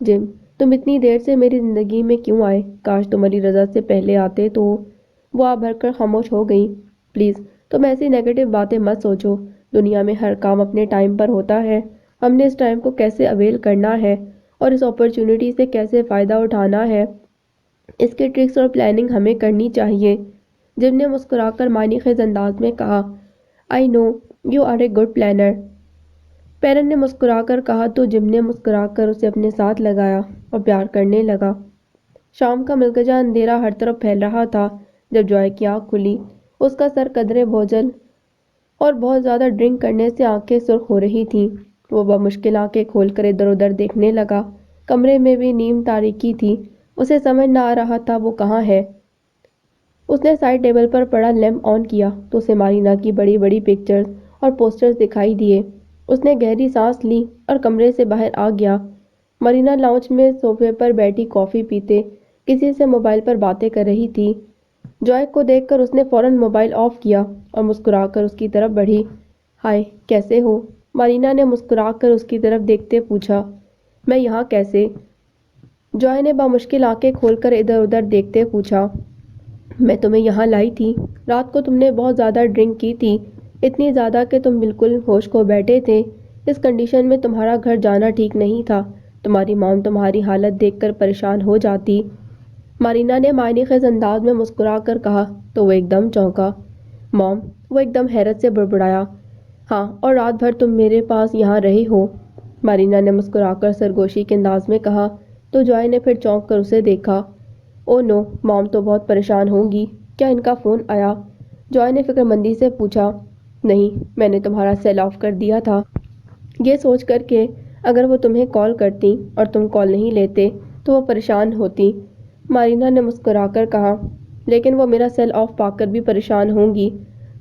جم، تم اتنی دیر سے میری زندگی میں کیوں آئے؟ کاش تمہاری رضا سے پہلے آتے تو۔ وہ آ بھر کر خاموش ہو گئی۔ پلیز تم ایسی نیگیٹو باتیں مت سوچو، دنیا میں ہر کام اپنے ٹائم پر ہوتا ہے، ہم نے اس ٹائم کو کیسے اویل کرنا ہے اور اس اپرچونٹی سے کیسے فائدہ اٹھانا ہے، اس کے ٹرکس اور پلاننگ ہمیں کرنی چاہیے، جم نے مسکرا کر معنی خیز انداز میں کہا۔ I know you are a good planner, پیرن نے مسکرا کر کہا تو جم نے مسکرا کر اسے اپنے ساتھ لگایا اور پیار کرنے لگا۔ شام کا ملکجہ اندھیرا ہر طرف پھیل رہا تھا جب جوائے کی آنکھ کھلی۔ اس کا سر قدرے بوجھل اور بہت زیادہ ڈرنک کرنے سے آنکھیں سرخ ہو رہی تھیں۔ وہ بمشکل آنکھیں کھول کر ادھر ادھر دیکھنے لگا۔ کمرے میں بھی نیم تاریکی تھی، اسے سمجھ نہ آ رہا تھا وہ کہاں ہے۔ اس نے سائڈ ٹیبل پر پڑا لیمپ آن کیا تو اسے مارینا کی بڑی بڑی پکچرز اور پوسٹرز دکھائی دیے۔ اس نے گہری سانس لی اور کمرے سے باہر آ گیا۔ مارینا لاؤنج میں صوفے پر بیٹھی کافی پیتے کسی سے موبائل پر باتیں کر رہی تھی۔ جوائے کو دیکھ کر اس نے فوراً موبائل آف کیا اور مسکرا کر اس کی طرف بڑھی۔ ہائے، کیسے ہو؟ مارینا نے مسکرا کر اس کی طرف دیکھتے پوچھا۔ میں یہاں کیسے؟ جوائے نے بامشکل آنکھیں کھول کر ادھر ادھر دیکھتے پوچھا۔ میں تمہیں یہاں لائی تھی، رات کو تم نے بہت زیادہ ڈرنک کی تھی، اتنی زیادہ کہ تم بالکل ہوش کھو بیٹھے تھے، اس کنڈیشن میں تمہارا گھر جانا ٹھیک نہیں تھا، تمہاری مام تمہاری حالت دیکھ کر پریشان ہو جاتی، مارینا نے معنی خیز انداز میں مسکرا کر کہا تو وہ ایک دم چونکا۔ مام؟ وہ ایک دم حیرت سے بڑبڑایا۔ ہاں، اور رات بھر تم میرے پاس یہاں رہے ہو، مارینا نے مسکرا کر سرگوشی کے انداز میں کہا تو جوائے نے پھر چونک کر اسے دیکھا۔ او نو، مام تو بہت پریشان ہوں گی، کیا ان کا فون آیا؟ جوائے نے فکر مندی سے پوچھا۔ نہیں، میں نے تمہارا سیل آف کر دیا تھا، یہ سوچ کر کہ اگر وہ تمہیں کال کرتی اور تم کال نہیں لیتے تو وہ پریشان ہوتی، مارینا نے مسکرا کر کہا۔ لیکن وہ میرا سیل آف پا کر بھی پریشان ہوں گی،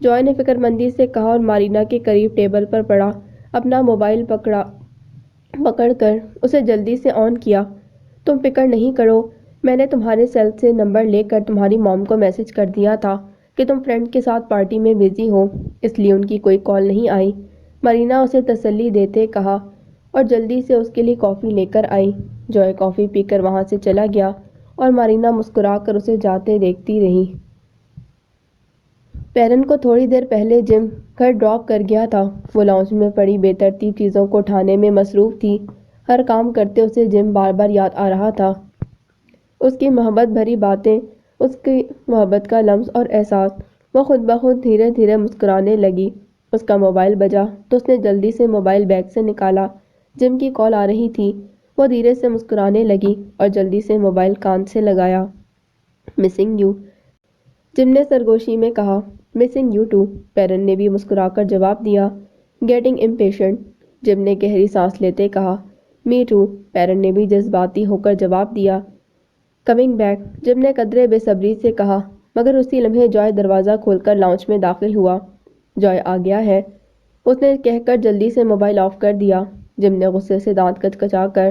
جوائے نے فکر مندی سے کہا اور مارینا کے قریب ٹیبل پر پڑا اپنا موبائل پکڑ کر اسے جلدی سے آن کیا۔ تم فکر نہیں کرو، میں نے تمہارے سیل سے نمبر لے کر تمہاری مام کو میسج کر دیا تھا کہ تم فرینڈ کے ساتھ پارٹی میں بزی ہو، اس لیے ان کی کوئی کال نہیں آئی، مارینا اسے تسلی دیتے کہا اور جلدی سے اس کے لیے کافی لے کر آئی۔ جوائے کافی پی کر وہاں سے چلا گیا اور مارینا مسکرا کر اسے جاتے دیکھتی رہی۔ پیرن کو تھوڑی دیر پہلے جم گھر ڈراپ کر گیا تھا، وہ لاؤنج میں پڑی بے ترتیب چیزوں کو اٹھانے میں مصروف تھی، ہر کام کرتے اسے جم بار بار یاد آ رہا تھا، اس کی محبت بھری باتیں، اس کی محبت کا لمس اور احساس۔ وہ خود بخود دھیرے دھیرے مسکرانے لگی۔ اس کا موبائل بجا تو اس نے جلدی سے موبائل بیگ سے نکالا، جم کی کال آ رہی تھی، وہ دھیرے سے مسکرانے لگی اور جلدی سے موبائل کان سے لگایا۔ مسنگ یو، جم نے سرگوشی میں کہا۔ مسنگ یو ٹو، پیرن نے بھی مسکرا کر جواب دیا۔ گیٹنگ امپیشنٹ، جم نے گہری سانس لیتے کہا۔ می ٹو، پیرن نے بھی جذباتی ہو کر جواب دیا۔ کمنگ بیک، جم نے قدرے بے صبری سے کہا، مگر اسی لمحے جوائے دروازہ کھول کر لاؤنج میں داخل ہوا۔ جوائے آ گیا ہے، اس نے کہہ کر جلدی سے موبائل آف کر دیا۔ جم نے غصے سے دانت کچکچا کر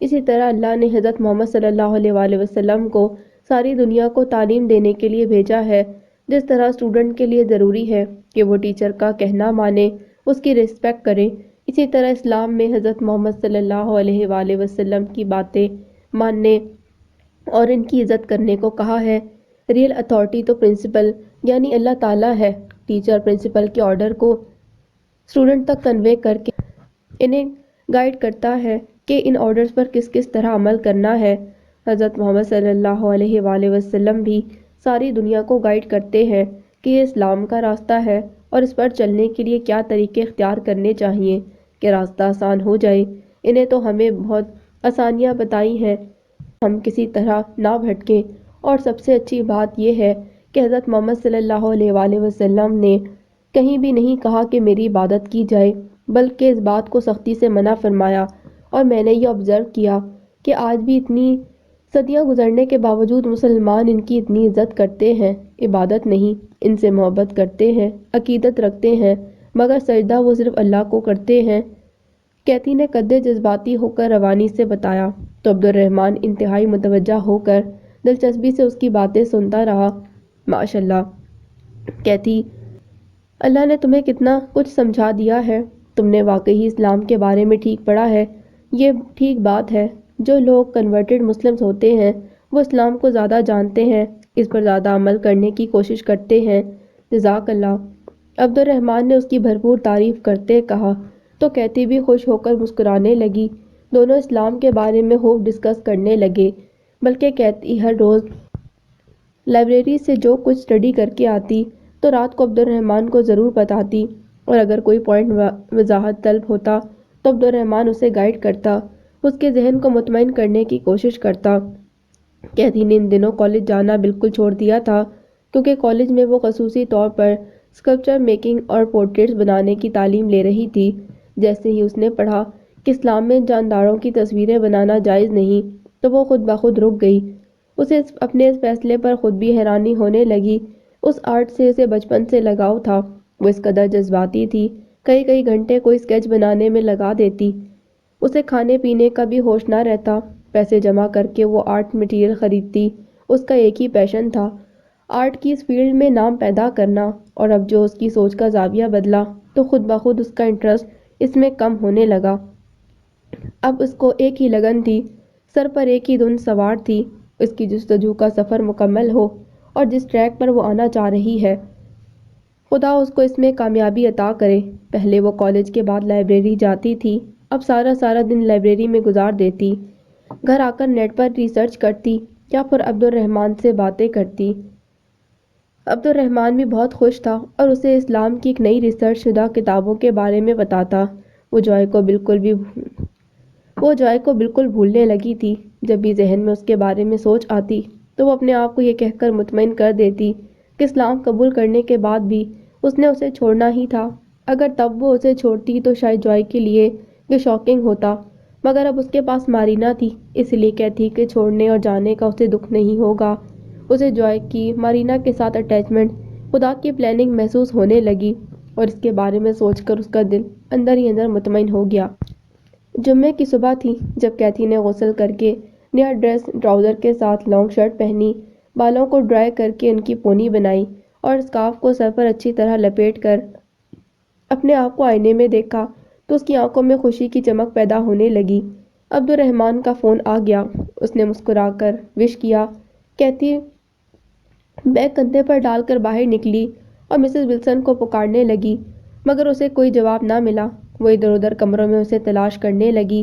اسی طرح اللہ نے حضرت محمد صلی اللہ علیہ وآلہ وسلم کو ساری دنیا کو تعلیم دینے کے لیے بھیجا ہے۔ جس طرح اسٹوڈنٹ کے لیے ضروری ہے کہ وہ ٹیچر کا کہنا مانے، اس کی ریسپیکٹ کرے، اسی طرح اسلام میں حضرت محمد صلی اللہ علیہ وآلہ وسلم کی باتیں ماننے اور ان کی عزت کرنے کو کہا ہے۔ ریئل اتھارٹی تو پرنسپل یعنی اللہ تعالیٰ ہے۔ ٹیچر پرنسپل کے آرڈر کو اسٹوڈنٹ تک کنوے کر کے انہیں گائیڈ کرتا ہے کہ ان آرڈرز پر کس کس طرح عمل کرنا ہے۔ حضرت محمد صلی اللہ علیہ وآلہ وسلم بھی ساری دنیا کو گائیڈ کرتے ہیں کہ یہ اسلام کا راستہ ہے اور اس پر چلنے کے لیے کیا طریقے اختیار کرنے چاہیے کہ راستہ آسان ہو جائے۔ انہیں تو ہمیں بہت آسانیاں بتائی ہیں، ہم کسی طرح نہ بھٹکیں۔ اور سب سے اچھی بات یہ ہے کہ حضرت محمد صلی اللہ علیہ وآلہ وسلم نے کہیں بھی نہیں کہا کہ میری عبادت کی جائے، بلکہ اس بات کو سختی سے منع فرمایا۔ اور میں نے یہ آبزرو کیا کہ آج بھی اتنی صدیاں گزرنے کے باوجود مسلمان ان کی اتنی عزت کرتے ہیں، عبادت نہیں، ان سے محبت کرتے ہیں، عقیدت رکھتے ہیں، مگر سجدہ وہ صرف اللہ کو کرتے ہیں۔ کیتھی نے قدرے جذباتی ہو کر روانی سے بتایا تو عبد الرحمن انتہائی متوجہ ہو کر دلچسپی سے اس کی باتیں سنتا رہا۔ ماشاءاللہ کیتھی، اللہ نے تمہیں کتنا کچھ سمجھا دیا ہے، تم نے واقعی اسلام کے بارے میں ٹھیک پڑھا ہے۔ یہ ٹھیک بات ہے، جو لوگ کنورٹڈ مسلمز ہوتے ہیں وہ اسلام کو زیادہ جانتے ہیں، اس پر زیادہ عمل کرنے کی کوشش کرتے ہیں۔ جزاک اللہ، عبد الرحمن نے اس کی بھرپور تعریف کرتے کہا تو کیتھی بھی خوش ہو کر مسکرانے لگی۔ دونوں اسلام کے بارے میں خوب ڈسکس کرنے لگے، بلکہ کیتھی ہر روز لائبریری سے جو کچھ اسٹڈی کر کے آتی تو رات کو عبد الرحمن کو ضرور بتاتی، اور اگر کوئی پوائنٹ وضاحت طلب ہوتا تو عبد الرحمن اسے گائیڈ کرتا، اس کے ذہن کو مطمئن کرنے کی کوشش کرتا۔ کیتھی نے ان دنوں کالج جانا بالکل چھوڑ دیا تھا، کیونکہ کالج میں وہ خصوصی طور پر اسکلپچر میکنگ اور پورٹریٹس بنانے کی تعلیم لے رہی تھی۔ جیسے ہی اس نے پڑھا کہ اسلام میں جانداروں کی تصویریں بنانا جائز نہیں تو وہ خود بخود رک گئی۔ اسے اپنے اس فیصلے پر خود بھی حیرانی ہونے لگی۔ اس آرٹ سے اسے بچپن سے لگاؤ تھا، وہ اس قدر جذباتی تھی، کئی کئی گھنٹے کوئی اسکیچ بنانے میں لگا دیتی، اسے کھانے پینے کا بھی ہوش نہ رہتا، پیسے جمع کر کے وہ آرٹ مٹیریل خریدتی، اس کا ایک ہی پیشن تھا آرٹ کی اس فیلڈ میں نام پیدا کرنا۔ اور اب جو اس کی سوچ کا زاویہ بدلا تو خود بخود اس کا انٹرسٹ اس میں کم ہونے لگا۔ اب اس کو ایک ہی لگن تھی، سر پر ایک ہی دھن سوار تھی، اس کی جستجو کا سفر مکمل ہو اور جس ٹریک پر وہ آنا چاہ رہی ہے خدا اس کو اس میں کامیابی عطا کرے۔ پہلے وہ کالج کے بعد لائبریری جاتی تھی، اب سارا دن لائبریری میں گزار دیتی، گھر آ کر نیٹ پر ریسرچ کرتی یا پھر عبد الرحمن سے باتیں کرتی۔ عبد الرحمن بھی بہت خوش تھا اور اسے اسلام کی ایک نئی ریسرچ شدہ کتابوں کے بارے میں بتاتا۔ وہ جوائے کو بالکل بھولنے لگی تھی۔ جب بھی ذہن میں اس کے بارے میں سوچ آتی تو وہ اپنے آپ کو یہ کہہ کر مطمئن کر دیتی کہ اسلام قبول کرنے کے بعد بھی اس نے اسے چھوڑنا ہی تھا۔ اگر تب وہ اسے چھوڑتی تو شاید جوائے کے لیے یہ شاکنگ ہوتا، مگر اب اس کے پاس مارینہ تھی، اس لیے کہتی کہ چھوڑنے اور جانے کا اسے دکھ نہیں ہوگا۔ اسے جوائے کی مارینہ کے ساتھ اٹیچمنٹ خدا کی پلاننگ محسوس ہونے لگی اور اس کے بارے میں سوچ کر اس کا دل اندر ہی اندر مطمئن ہو گیا۔ جمعے کی صبح تھی جب کیتھی نے غسل کر کے نیا ڈریس ٹراؤزر کے ساتھ لانگ شرٹ پہنی، بالوں کو ڈرائی کر کے ان کی پونی بنائی اور اسکارف کو سر پر اچھی طرح لپیٹ کر اپنے آپ کو آئینے میں دیکھا تو اس کی آنکھوں میں خوشی کی چمک پیدا ہونے لگی۔ عبد الرحمن کا فون آ گیا، اس نے مسکرا کر وش کیا۔ کیتھی بیگ کندھے پر ڈال کر باہر نکلی اور مسز ولسن کو پکارنے لگی، مگر اسے کوئی جواب نہ ملا۔ وہ ادھر ادھر کمروں میں اسے تلاش کرنے لگی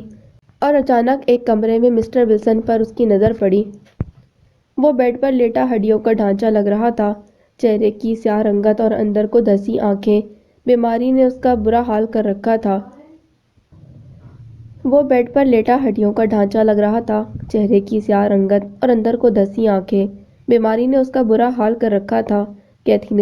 اور اچانک ایک کمرے میں مسٹر ولسن پر اس کی نظر پڑی۔ وہ بیڈ پر لیٹا ہڈیوں کا ڈھانچہ لگ رہا تھا، چہرے کی سیاہ رنگت اور اندر کو دھسی آنکھیں، بیماری نے اس کا برا حال کر رکھا تھا۔ وہ بیڈ پر لیٹا ہڈیوں کا ڈھانچہ لگ رہا تھا، چہرے کی سیاہ رنگت اور اندر کو دھسی آنکھیں، بیماری نے اس کا برا حال کر رکھا تھا۔ کیتھی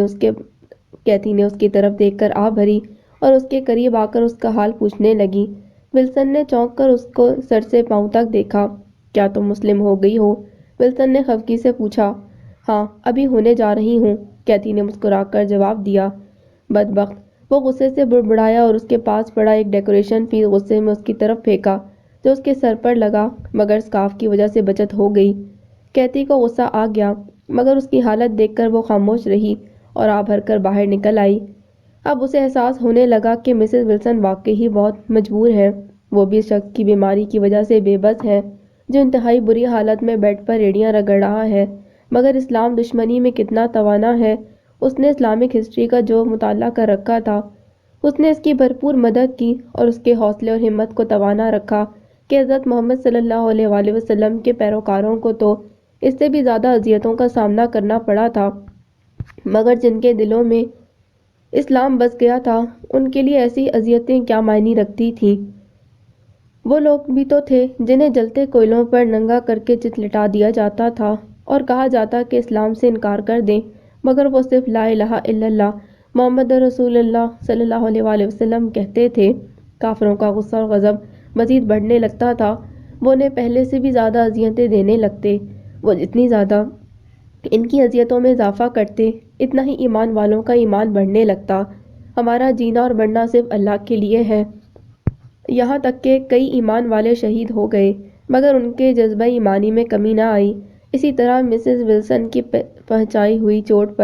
نے اس کی طرف دیکھ کر آہ بھری اور اس کے قریب آ کر اس کا حال پوچھنے لگی۔ ولسن نے چونک کر اس کو سر سے پاؤں تک دیکھا۔ کیا تم مسلم ہو گئی ہو؟ ولسن نے خفگی سے پوچھا۔ ہاں، ابھی ہونے جا رہی ہوں، کیتھی نے مسکرا کر جواب دیا۔ بدبخت، وہ غصے سے بڑبڑایا اور اس کے پاس پڑا ایک ڈیکوریشن پیس غصے میں اس کی طرف پھینکا۔ جو اس کے سر پر لگا، مگر اسکارف کی وجہ سے بچت ہو گئی۔ کیتھی کو غصہ آ گیا، مگر اس کی حالت دیکھ کر وہ خاموش رہی اور آہ بھر کر باہر نکل آئی۔ اب اسے احساس ہونے لگا کہ مسز ولسن واقعی بہت مجبور ہے۔ وہ بھی اس شخص کی بیماری کی وجہ سے بے بس ہے، جو انتہائی بری حالت میں بیڈ پر ایڑیاں رگڑ رہا ہے۔ مگر اسلام دشمنی میں کتنا توانا ہے۔ اس نے اسلامک ہسٹری کا جو مطالعہ کر رکھا تھا، اس نے اس کی بھرپور مدد کی اور اس کے حوصلے اور ہمت کو توانا رکھا کہ حضرت محمد صلی اللہ علیہ وآلہ وسلم کے پیروکاروں کو تو اس سے بھی زیادہ اذیتوں کا سامنا کرنا پڑا تھا، مگر جن کے دلوں میں اسلام بس گیا تھا، ان کے لیے ایسی اذیتیں کیا معنی رکھتی تھیں۔ وہ لوگ بھی تو تھے جنہیں جلتے کوئلوں پر ننگا کر کے چتلٹا دیا جاتا تھا اور کہا جاتا کہ اسلام سے انکار کر دیں، مگر وہ صرف لا الہ الا اللہ محمد رسول اللہ صلی اللہ علیہ وآلہ وسلم کہتے تھے۔ کافروں کا غصہ اور غضب مزید بڑھنے لگتا تھا۔ وہ انہیں پہلے سے بھی زیادہ اذیتیں دینے لگتے۔ وہ جتنی زیادہ ان کی اذیتوں میں اضافہ کرتے، اتنا ہی ایمان والوں کا ایمان بڑھنے لگتا۔ ہمارا جینا اور مرنا صرف اللہ کے لیے ہے۔ یہاں تک کہ کئی ایمان والے شہید ہو گئے، مگر ان کے جذبہ ایمانی میں کمی نہ آئی۔ اسی طرح مسز ولسن کی پہنچائی ہوئی چوٹ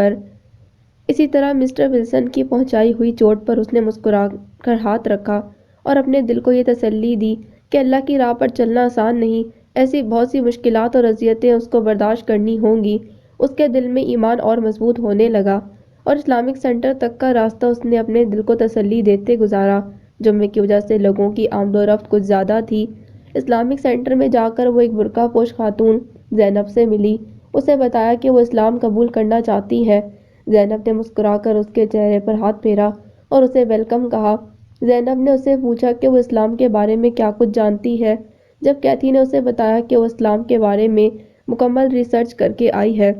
پر اس نے مسکرا کر ہاتھ رکھا اور اپنے دل کو یہ تسلی دی کہ اللہ کی راہ پر چلنا آسان نہیں، ایسی بہت سی مشکلات اور اذیتیں اس کو برداشت کرنی ہوں گی۔ اس کے دل میں ایمان اور مضبوط ہونے لگا اور اسلامک سینٹر تک کا راستہ اس نے اپنے دل کو تسلی دیتے گزارا۔ جمعے کی وجہ سے لوگوں کی آمد و رفت کچھ زیادہ تھی۔ اسلامک سینٹر میں جا کر وہ ایک برقع پوش خاتون زینب سے ملی۔ اسے بتایا کہ وہ اسلام قبول کرنا چاہتی ہے۔ زینب نے مسکرا کر اس کے چہرے پر ہاتھ پھیرا اور اسے ویلکم کہا۔ زینب نے اسے پوچھا کہ وہ اسلام کے بارے میں کیا کچھ جانتی ہے۔ جب کیتھی نے اسے بتایا کہ وہ اسلام کے بارے میں مکمل ریسرچ کر کے آئی ہے،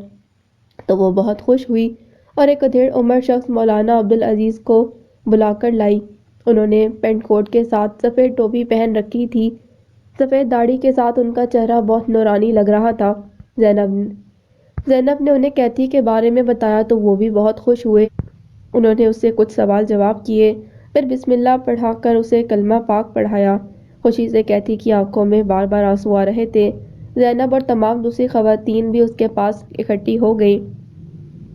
تو وہ بہت خوش ہوئی اور ایک ادھیڑ عمر شخص مولانا عبدالعزیز کو بلا کر لائی۔ انہوں نے پینٹ کوٹ کے ساتھ سفید ٹوپی پہن رکھی تھی۔ سفید داڑھی کے ساتھ ان کا چہرہ بہت نورانی لگ رہا تھا۔ زینب نے انہیں کیتھی کے بارے میں بتایا تو وہ بھی بہت خوش ہوئے۔ انہوں نے اس سے کچھ سوال جواب کیے، پھر بسم اللہ پڑھا کر اسے کلمہ پاک پڑھایا۔ خوشی سے کیتھی کی آنکھوں میں بار بار آنسو آ رہے تھے۔ زینب اور تمام دوسری خواتین بھی اس کے پاس اکٹھی ہو گئیں۔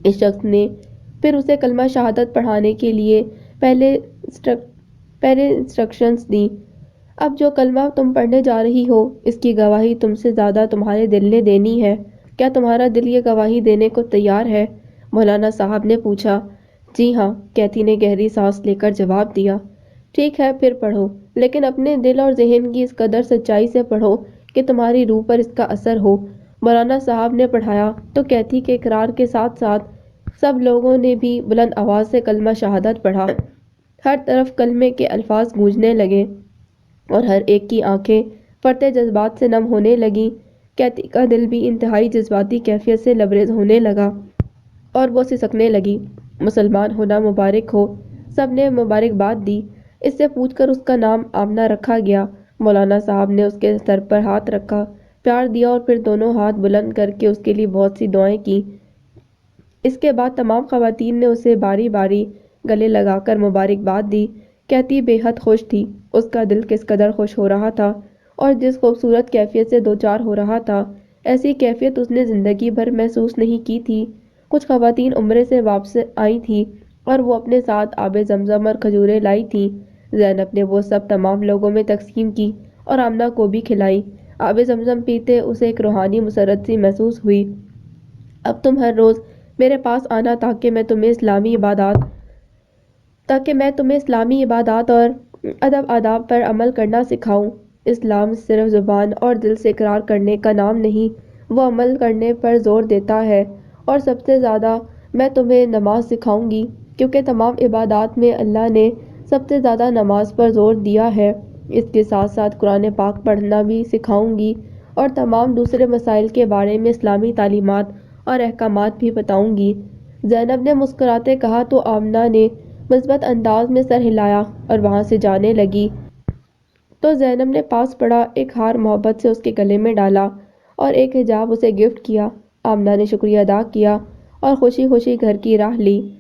اس شخص نے پھر اسے کلمہ شہادت پڑھانے کے لیے پہلے انسٹرکشنز دیں۔ اب جو کلمہ تم پڑھنے جا رہی ہو، اس کی گواہی تم سے زیادہ تمہارے دل نے دینی ہے۔ کیا تمہارا دل یہ گواہی دینے کو تیار ہے؟ مولانا صاحب نے پوچھا۔ جی ہاں، کیتھی نے گہری سانس لے کر جواب دیا۔ ٹھیک ہے، پھر پڑھو، لیکن اپنے دل اور ذہن کی اس قدر سچائی سے پڑھو کہ تمہاری روح پر اس کا اثر ہو۔ مولانا صاحب نے پڑھایا تو کیتھی کے اقرار کے ساتھ ساتھ سب لوگوں نے بھی بلند آواز سے کلمہ شہادت پڑھا۔ ہر طرف کلمے کے الفاظ گونجنے لگے اور ہر ایک کی آنکھیں فرط جذبات سے نم ہونے لگیں۔ کیتھی کا دل بھی انتہائی جذباتی کیفیت سے لبریز ہونے لگا اور وہ سسکنے لگی۔ مسلمان ہونا مبارک ہو، سب نے مبارکباد دی۔ اس سے پوچھ کر اس کا نام آمنہ رکھا گیا۔ مولانا صاحب نے اس کے سر پر ہاتھ رکھا، پیار دیا اور پھر دونوں ہاتھ بلند کر کے اس کے لیے بہت سی دعائیں کیں۔ اس کے بعد تمام خواتین نے اسے باری باری گلے لگا کر مبارکباد دی۔ کیتھی بے حد خوش تھی۔ اس کا دل کس قدر خوش ہو رہا تھا اور جس خوبصورت کیفیت سے دوچار ہو رہا تھا، ایسی کیفیت اس نے زندگی بھر محسوس نہیں کی تھی۔ کچھ خواتین عمرے سے واپس آئی تھیں اور وہ اپنے ساتھ آب زمزم اور کھجوریں لائی تھیں۔ زینب نے وہ سب تمام لوگوں میں تقسیم کی اور آمنہ کو بھی کھلائی۔ آب زمزم پیتے اسے ایک روحانی مسرت سی محسوس ہوئی۔ اب تم ہر روز میرے پاس آنا تاکہ میں تمہیں اسلامی عبادات اور ادب آداب پر عمل کرنا سکھاؤں۔ اسلام صرف زبان اور دل سے اقرار کرنے کا نام نہیں، وہ عمل کرنے پر زور دیتا ہے۔ اور سب سے زیادہ میں تمہیں نماز سکھاؤں گی، کیونکہ تمام عبادات میں اللہ نے سب سے زیادہ نماز پر زور دیا ہے۔ اس کے ساتھ ساتھ قرآن پاک پڑھنا بھی سکھاؤں گی اور تمام دوسرے مسائل کے بارے میں اسلامی تعلیمات اور احکامات بھی بتاؤں گی۔ زینب نے مسکراتے کہا تو آمنہ نے مثبت انداز میں سر ہلایا اور وہاں سے جانے لگی تو زینب نے پاس پڑا ایک ہار محبت سے اس کے گلے میں ڈالا اور ایک حجاب اسے گفٹ کیا۔ آمنہ نے شکریہ ادا کیا اور خوشی خوشی گھر کی راہ لی۔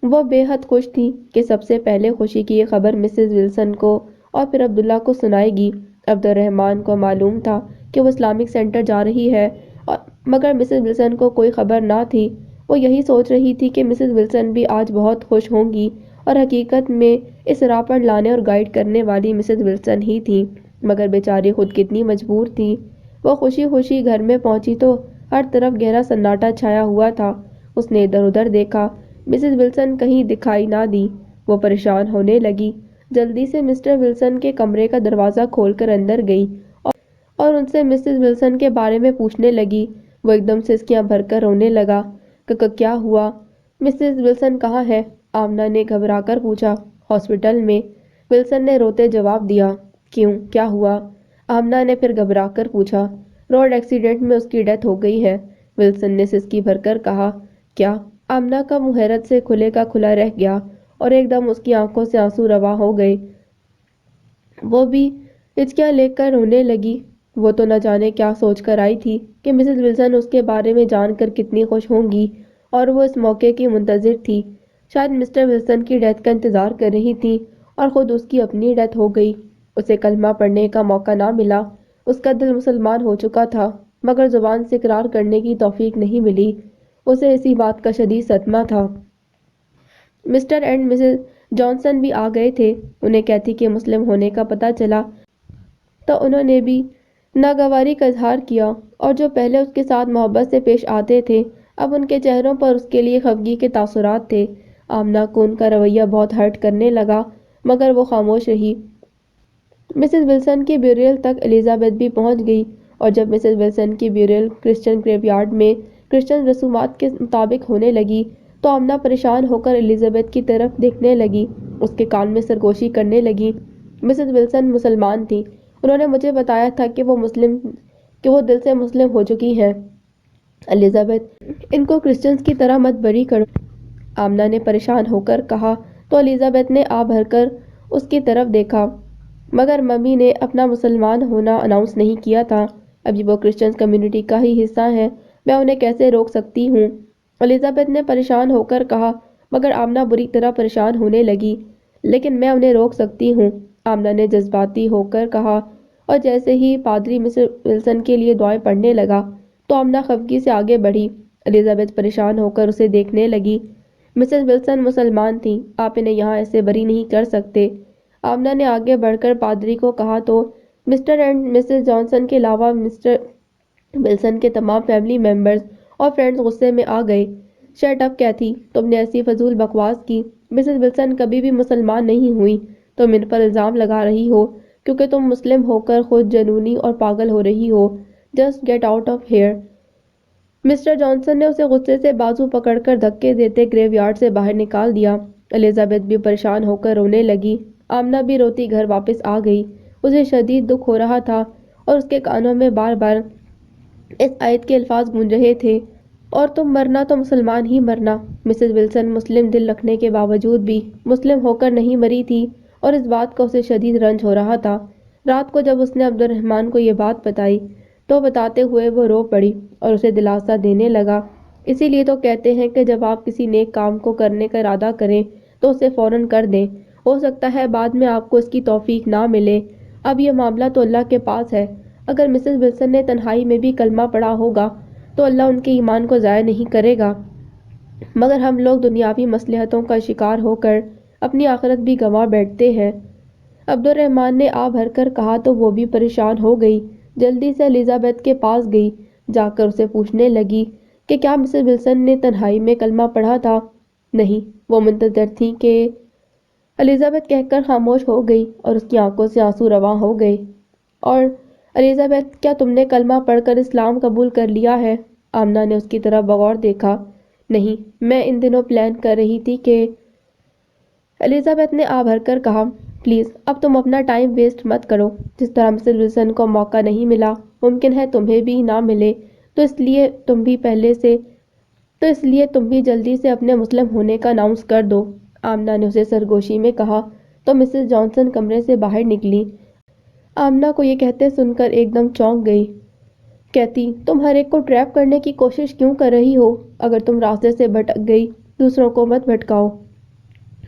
وہ بے حد خوش تھی کہ سب سے پہلے خوشی کی یہ خبر مسز ولسن کو اور پھر عبداللہ کو سنائے گی۔ عبد الرحمن کو معلوم تھا کہ وہ اسلامک سینٹر جا رہی ہے، مگر مسز ولسن کو کوئی خبر نہ تھی۔ وہ یہی سوچ رہی تھی کہ مسز ولسن بھی آج بہت خوش ہوں گی، اور حقیقت میں اس راہ پر لانے اور گائیڈ کرنے والی مسز ولسن ہی تھی، مگر بیچاری خود کتنی مجبور تھی۔ وہ خوشی خوشی گھر میں پہنچی تو ہر طرف گہرا سناٹا چھایا ہوا تھا۔ اس نے ادھر ادھر دیکھا، مسز ولسن کہیں دکھائی نہ دی۔ وہ پریشان ہونے لگی، جلدی سے مسٹر ولسن کے کمرے کا دروازہ کھول کر اندر گئی اور ان سے مسز ولسن کے بارے میں پوچھنے لگی۔ وہ ایک دم سے سسکیاں بھر کر رونے لگا۔ کیا ہوا؟ مسز ولسن کہاں ہے؟ آمنہ نے گھبرا کر پوچھا۔ ہاسپٹل میں، ولسن نے روتے جواب دیا۔ کیوں، کیا ہوا؟ آمنہ نے پھر گھبرا کر پوچھا۔ روڈ ایکسیڈنٹ میں اس کی ڈیتھ ہو گئی ہے، ولسن نے سسکی بھر کر کہا۔ کیا؟ آمنہ کا منہ حیرت سے کھلے کا کھلا رہ گیا اور ایک دم اس کی آنکھوں سے آنسو رواں ہو گئے۔ وہ بھی ہچکیاں لے کر رونے لگی۔ وہ تو نہ جانے کیا سوچ کر آئی تھی کہ مسز ولسن اس کے بارے میں جان کر کتنی خوش ہوں گی، اور وہ اس موقع کی منتظر تھی۔ شاید مسٹر ولسن کی ڈیتھ کا انتظار کر رہی تھی اور خود اس کی اپنی ڈیتھ ہو گئی۔ اسے کلمہ پڑھنے کا موقع نہ ملا۔ اس کا دل مسلمان ہو چکا تھا، مگر زبان سے اقرار کرنے کی توفیق نہیں ملی۔ اسے اسی بات کا شدید صدمہ تھا۔ مسٹر اینڈ مسز جانسن بھی آ گئے تھے۔ انہیں کیتھی کے مسلم ہونے کا پتہ چلا تو انہوں نے بھی ناگواری کا اظہار کیا، اور جو پہلے اس کے ساتھ محبت سے پیش آتے تھے، اب ان کے چہروں پر اس کے لیے خفگی کے تاثرات تھے۔ آمنہ کو ان کا رویہ بہت ہرٹ کرنے لگا، مگر وہ خاموش رہی۔ مسز ولسن کی بیوریل تک الزبتھ بھی پہنچ گئی، اور جب مسز ولسن کی بیوریل کرسچن گریو یارڈ میں کرسچن رسومات کے مطابق ہونے لگی تو آمنہ پریشان ہو کر الزبتھ کی طرف دیکھنے لگی، اس کے کان میں سرگوشی کرنے لگی۔ مسز ولسن مسلمان تھیں، انہوں نے مجھے بتایا تھا کہ وہ دل سے مسلم ہو چکی ہیں۔ الزبتھ، ان کو کرسچنز کی طرح مت بری کرو، آمنہ نے پریشان ہو کر کہا تو الزبتھ نے آہ بھر کر اس کی طرف دیکھا۔ مگر ممی نے اپنا مسلمان ہونا اناؤنس نہیں کیا تھا، ابھی وہ کرسچن کمیونٹی کا ہی حصہ ہیں، میں انہیں کیسے روک سکتی ہوں؟ الزبتھ نے پریشان ہو کر کہا، مگر آمنہ بری طرح پریشان ہونے لگی۔ لیکن میں انہیں روک سکتی ہوں، آمنہ نے جذباتی ہو کر کہا، اور جیسے ہی پادری مسز ولسن کے لیے دعائیں پڑھنے لگا تو آمنہ خفگی سے آگے بڑھی۔ الزبتھ پریشان ہو کر اسے دیکھنے لگی۔ مسز ولسن مسلمان تھیں، آپ انہیں یہاں ایسے بری نہیں کر سکتے۔ آمنہ نے آگے بڑھ کر پادری کو کہا تو مسٹر اینڈ مسز جانسن کے علاوہ مسٹر ولسن کے تمام فیملی ممبرز اور فرینڈز غصے میں آ گئے۔ شٹ اپ کیتھی، تم نے ایسی فضول بکواس کی، مسز ولسن کبھی بھی مسلمان نہیں ہوئی، تم ان پر الزام لگا رہی ہو کیونکہ تم مسلم ہو کر خود جنونی اور پاگل ہو رہی ہو۔ Just get out of here. Mister Johnson نے اسے غصے سے بازو پکڑ کر دھکے دیتے گریو یارڈ سے باہر نکال دیا۔ الزبتھ بھی پریشان ہو کر رونے لگی۔ آمنہ بھی روتی گھر واپس آ گئی۔ اسے شدید دکھ ہو رہا تھا اور اس کے کانوں میں بار بار اس آیت کے الفاظ گونج رہے تھے، اور تم مرنا تو مسلمان ہی مرنا۔ مسز ولسن مسلم دل رکھنے کے باوجود بھی مسلم ہو کر نہیں مری تھی، اور اس بات کا اسے شدید رنج ہو رہا تھا۔ رات کو جب اس نے عبد الرحمن کو یہ بات بتائی تو بتاتے ہوئے وہ رو پڑی اور اسے دلاسا دینے لگا۔ اسی لیے تو کہتے ہیں کہ جب آپ کسی نیک کام کو کرنے کا ارادہ کریں تو اسے فوراً کر دیں، ہو سکتا ہے بعد میں آپ کو اس کی توفیق نہ ملے۔ اب یہ معاملہ تو اللہ کے پاس ہے، اگر مسز ولسن نے تنہائی میں بھی کلمہ پڑھا ہوگا تو اللہ ان کے ایمان کو ضائع نہیں کرے گا، مگر ہم لوگ دنیاوی مصلحتوں کا شکار ہو کر اپنی آخرت بھی گنوا بیٹھتے ہیں۔ عبد الرحمن نے آہ بھر کر کہا تو وہ بھی پریشان ہو گئی۔ جلدی سے الزبتھ کے پاس گئی، جا کر اسے پوچھنے لگی کہ کیا مسز ولسن نے تنہائی میں کلمہ پڑھا تھا؟ نہیں، وہ منتظر تھی کہ الزبتھ کہہ کر خاموش ہو گئی اور اس کی آنکھوں سے آنسو رواں ہو گئے۔ اور الزبتھ، کیا تم نے کلمہ پڑھ کر اسلام قبول کر لیا ہے؟ آمنہ نے اس کی طرف بغور دیکھا۔ نہیں، میں ان دنوں پلان کر رہی تھی کہ الزبتھ نے آہ بھر کر کہا، پلیز اب تم اپنا ٹائم ویسٹ مت کرو، جس طرح مسز ولسن کو موقع نہیں ملا ممکن ہے تمہیں بھی نہ ملے، تو اس لیے تم بھی جلدی سے اپنے مسلم ہونے کا اناؤنس کر دو، آمنہ نے اسے سرگوشی میں کہا تو مسز جانسن کمرے سے باہر نکلی۔ آمنہ کو یہ کہتے سن کر ایک دم چونک گئی۔ کیتھی، تم ہر ایک کو ٹریپ کرنے کی کوشش کیوں کر رہی ہو؟ اگر تم راستے سے بھٹک گئی، دوسروں کو مت بھٹکاؤ۔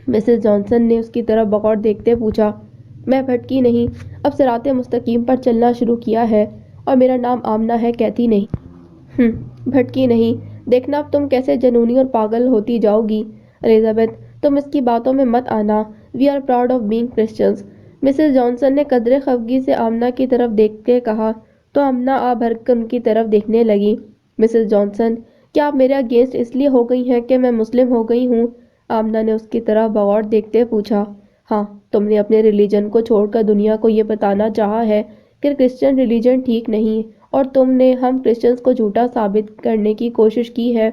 مسز جانسن نے اس کی طرف بغور دیکھتے پوچھا۔ میں بھٹکی نہیں، اب صراط مستقیم پر چلنا شروع کیا ہے، اور میرا نام آمنہ ہے، کہتی نہیں۔ بھٹکی نہیں، دیکھنا اب تم کیسے جنونی اور پاگل ہوتی جاؤ گی۔ الزبتھ، تم اس کی باتوں میں مت آنا۔ We are proud of being Christians. Mrs Johnson نے قدرے خفگی سے آمنہ کی طرف دیکھ کے کہا، تو آمنہ آ بھر کر ان کی طرف دیکھنے لگی۔ مسز جانسن، کیا آپ میرے اگینسٹ اس لیے ہو گئی ہیں کہ میں مسلم ہو گئی ہوں؟ آمنہ نے اس کی طرف بغور دیکھتے پوچھا۔ ہاں، تم نے اپنے ریلیجن کو چھوڑ کر دنیا کو یہ بتانا چاہا ہے کہ کرسچن ریلیجن ٹھیک نہیں، اور تم نے ہم کرسچنز کو جھوٹا ثابت کرنے کی کوشش کی ہے۔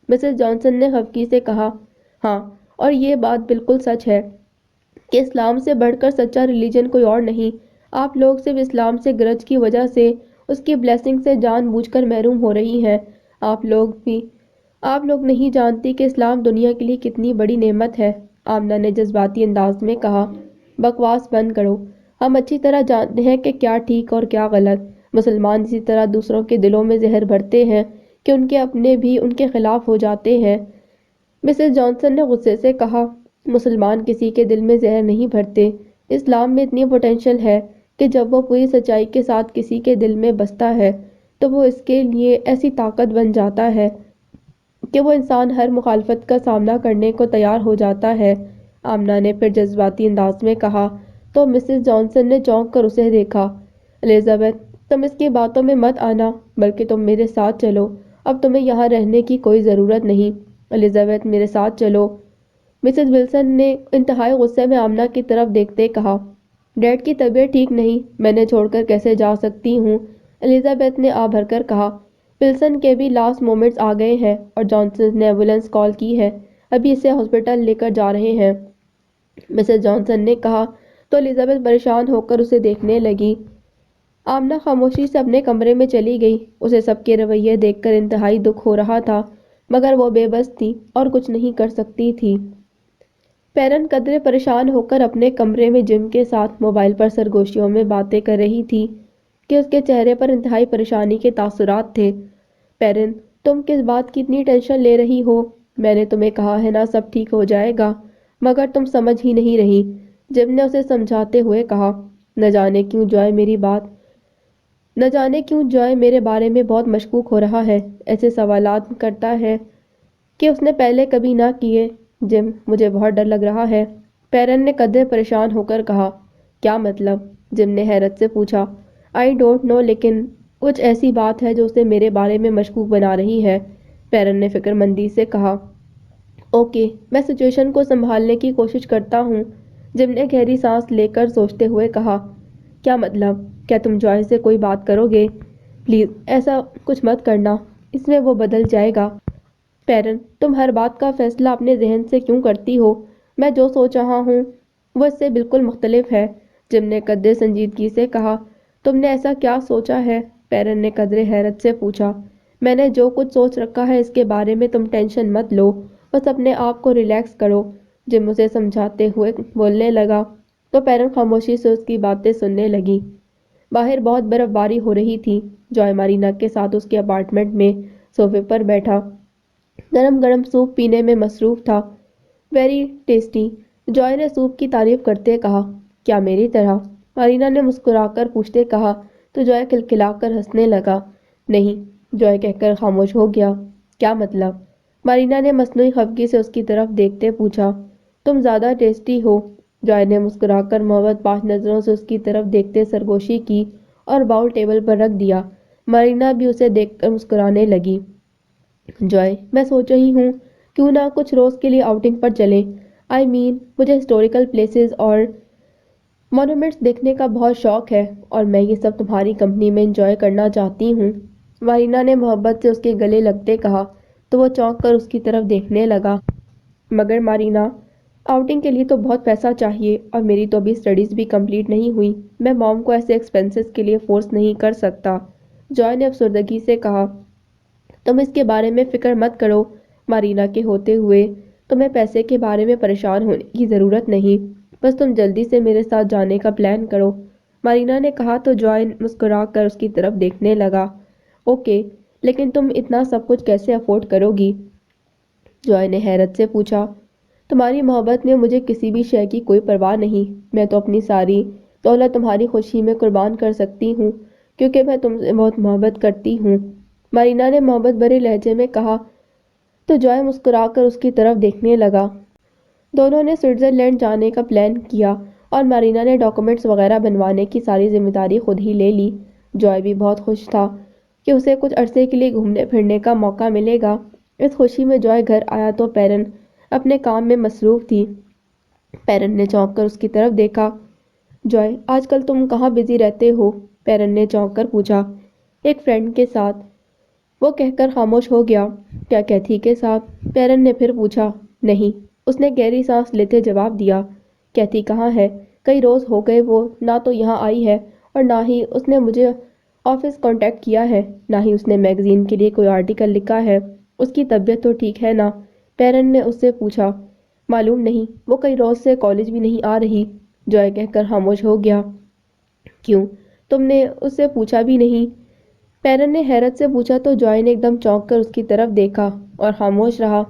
مسز جانسن نے خفگی سے کہا، ہاں، اور یہ بات بالکل سچ ہے کہ اسلام سے بڑھ کر سچا ریلیجن کوئی اور نہیں۔ آپ لوگ صرف اسلام سے گرج کی وجہ سے، اس کی بلیسنگ سے جان بوجھ کر محروم ہو رہی ہیں۔ آپ لوگ نہیں جانتی کہ اسلام دنیا کے لیے کتنی بڑی نعمت ہے۔ آمنہ نے جذباتی انداز میں کہا، بکواس بند کرو، ہم اچھی طرح جانتے ہیں کہ کیا ٹھیک اور کیا غلط۔ مسلمان اسی طرح دوسروں کے دلوں میں زہر بھرتے ہیں کہ ان کے اپنے بھی ان کے خلاف ہو جاتے ہیں۔ مسز جانسن نے غصے سے کہا، مسلمان کسی کے دل میں زہر نہیں بھرتے۔ اسلام میں اتنی پوٹینشل ہے کہ جب وہ پوری سچائی کے ساتھ کسی کے دل میں بستا ہے تو وہ اس کے لیے ایسی طاقت بن جاتا ہے کہ وہ انسان ہر مخالفت کا سامنا کرنے کو تیار ہو جاتا ہے۔ آمنہ نے پھر جذباتی انداز میں کہا، تو مسز جانسن نے چونک کر اسے دیکھا۔ الزبتھ، تم اس کی باتوں میں مت آنا، بلکہ تم میرے ساتھ چلو۔ اب تمہیں یہاں رہنے کی کوئی ضرورت نہیں۔ الزبتھ، میرے ساتھ چلو۔ مسز ولسن نے انتہائی غصے میں آمنہ کی طرف دیکھتے کہا، ڈیڈ کی طبیعت ٹھیک نہیں، میں نے چھوڑ کر کیسے جا سکتی ہوں؟ الزبتھ نے آ بھر کر کہا، ولسن کے بھی لاسٹ مومنٹس آ گئے ہیں اور جانسن نے ایمبولینس کال کی ہے، ابھی اسے ہاسپٹل لے کر جا رہے ہیں۔ مسز جانسن نے کہا تو الزبتھ پریشان ہو کر اسے دیکھنے لگی۔ آمنہ خاموشی سے اپنے کمرے میں چلی گئی۔ اسے سب کے رویے دیکھ کر انتہائی دکھ ہو رہا تھا، مگر وہ بے بس تھی اور کچھ نہیں کر سکتی تھی۔ پیرن قدرے پریشان ہو کر اپنے کمرے میں جم کے ساتھ موبائل پر سرگوشیوں میں باتیں کر رہی تھی کہ اس کے چہرے پر انتہائی پریشانی کے تاثرات تھے۔ پیرن، تم کس بات کی اتنی ٹینشن لے رہی ہو؟ میں نے تمہیں کہا ہے نا سب ٹھیک ہو جائے گا، مگر تم سمجھ ہی نہیں رہی، جم نے اسے سمجھاتے ہوئے کہا۔ نہ جانے کیوں جوائے میرے بارے میں بہت مشکوک ہو رہا ہے، ایسے سوالات کرتا ہے کہ اس نے پہلے کبھی نہ کیے۔ جم، مجھے بہت ڈر لگ رہا ہے، پیرن نے قدرے پریشان ہو کر کہا۔ کیا مطلب؟ جم نے حیرت سے پوچھا۔ آئی ڈونٹ نو، لیکن کچھ ایسی بات ہے جو اسے میرے بارے میں مشکوک بنا رہی ہے، پیرن نے فکر مندی سے کہا۔ اوکے، میں سچویشن کو سنبھالنے کی کوشش کرتا ہوں، جم نے گہری سانس لے کر سوچتے ہوئے کہا۔ کیا مطلب؟ کیا تم جوائے سے کوئی بات کرو گے؟ پلیز ایسا کچھ مت کرنا، اس میں وہ بدل جائے گا۔ پیرن، تم ہر بات کا فیصلہ اپنے ذہن سے کیوں کرتی ہو؟ میں جو سوچ رہا ہوں وہ اس سے بالکل مختلف ہے، جم نے قدرے سنجیدگی سے کہا۔ تم نے ایسا کیا سوچا ہے؟ پیرن نے قدرے حیرت سے پوچھا۔ میں نے جو کچھ سوچ رکھا ہے اس کے بارے میں تم ٹینشن مت لو، بس اپنے آپ کو ریلیکس کرو، جم اسے سمجھاتے ہوئے بولنے لگا، تو پیرن خاموشی سے اس کی باتیں سننے لگی۔ باہر بہت برف باری ہو رہی تھی۔ جوائے مارینا کے ساتھ اس کے اپارٹمنٹ میں صوفے پر بیٹھا گرم گرم سوپ پینے میں مصروف تھا۔ ویری ٹیسٹی، جوائے نے سوپ کی تعریف کرتے کہا۔ کیا میری طرح؟ مارینا نے مسکرا کر پوچھتے کہا، تو جوائے کھلکھلا کر ہنسنے لگا۔ نہیں، جوائے کہہ کر خاموش ہو گیا۔ کیا مطلب؟ مارینا نے مصنوعی خفگی سے اس کی طرف دیکھتے پوچھا۔ تم زیادہ ٹیسٹی ہو، جوائے نے مسکرا کر محبت بخش نظروں سے اس کی طرف دیکھتے سرگوشی کی اور باؤل ٹیبل پر رکھ دیا۔ مارینا بھی اسے دیکھ کر مسکرانے لگی۔ جوائے، میں سوچ رہی ہوں کیوں نہ کچھ روز کے لیے آؤٹنگ پر چلیں۔ مجھے ہسٹوریکل پلیسز اور مونومنٹس دیکھنے کا بہت شوق ہے، اور میں یہ سب تمہاری کمپنی میں انجوائے کرنا چاہتی ہوں، مارینا نے محبت سے اس کے گلے لگتے کہا، تو وہ چونک کر اس کی طرف دیکھنے لگا۔ مگر مارینا، آؤٹنگ کے لیے تو بہت پیسہ چاہیے، اور میری تو ابھی اسٹڈیز بھی کمپلیٹ نہیں ہوئی، میں موم کو ایسے ایکسپینسز کے لیے فورس نہیں کر سکتا، جوائے نے افسردگی سے کہا۔ تم اس کے بارے میں فکر مت کرو، مارینا کے ہوتے ہوئے، تمہیں پیسے کے بارے میں پریشان ہونے کی ضرورت نہیں، بس تم جلدی سے میرے ساتھ جانے کا پلان کرو، مارینا نے کہا، تو جوائے مسکرا کر اس کی طرف دیکھنے لگا۔ اوکے، لیکن تم اتنا سب کچھ کیسے افورڈ کرو گی؟ جوائے نے حیرت سے پوچھا۔ تمہاری محبت میں مجھے کسی بھی شے کی کوئی پرواہ نہیں، میں تو اپنی ساری دولت تمہاری خوشی میں قربان کر سکتی ہوں کیونکہ میں تم سے بہت محبت کرتی ہوں، مارینا نے محبت بھرے لہجے میں کہا تو جوائے مسکرا کر اس کی طرف دیکھنے لگا۔ دونوں نے سوئٹزرلینڈ جانے کا پلان کیا اور مارینا نے ڈاکومنٹس وغیرہ بنوانے کی ساری ذمہ داری خود ہی لے لی۔ جوائے بھی بہت خوش تھا کہ اسے کچھ عرصے کے لیے گھومنے پھرنے کا موقع ملے گا۔ اس خوشی میں جوائے گھر آیا تو پیرن اپنے کام میں مصروف تھی۔ پیرن نے چونک کر اس کی طرف دیکھا۔ جوائے، آج کل تم کہاں بزی رہتے ہو؟ پیرن نے چونک کر پوچھا۔ ایک فرینڈ کے ساتھ، وہ کہہ کر خاموش ہو گیا۔ کیا کیتھی کے ساتھ؟ پیرن نے پھر پوچھا۔ نہیں، اس نے گہری سانس لیتے جواب دیا۔ کیتھی کہاں ہے؟ کئی روز ہو گئے وہ نہ تو یہاں آئی ہے اور نہ ہی اس نے مجھے آفس کانٹیکٹ کیا ہے، نہ ہی اس نے میگزین کے لیے کوئی آرٹیکل لکھا ہے۔ اس کی طبیعت تو ٹھیک ہے نا؟ پیرن نے اس سے پوچھا۔ معلوم نہیں، وہ کئی روز سے کالج بھی نہیں آ رہی۔ جوائے کہہ کر خاموش ہو گیا۔ کیوں؟ تم نے اس سے پوچھا بھی نہیں؟ پیرن نے حیرت سے پوچھا تو جوائے نے ایک دم چونک کر اس کی طرف دیکھا اور خاموش رہا۔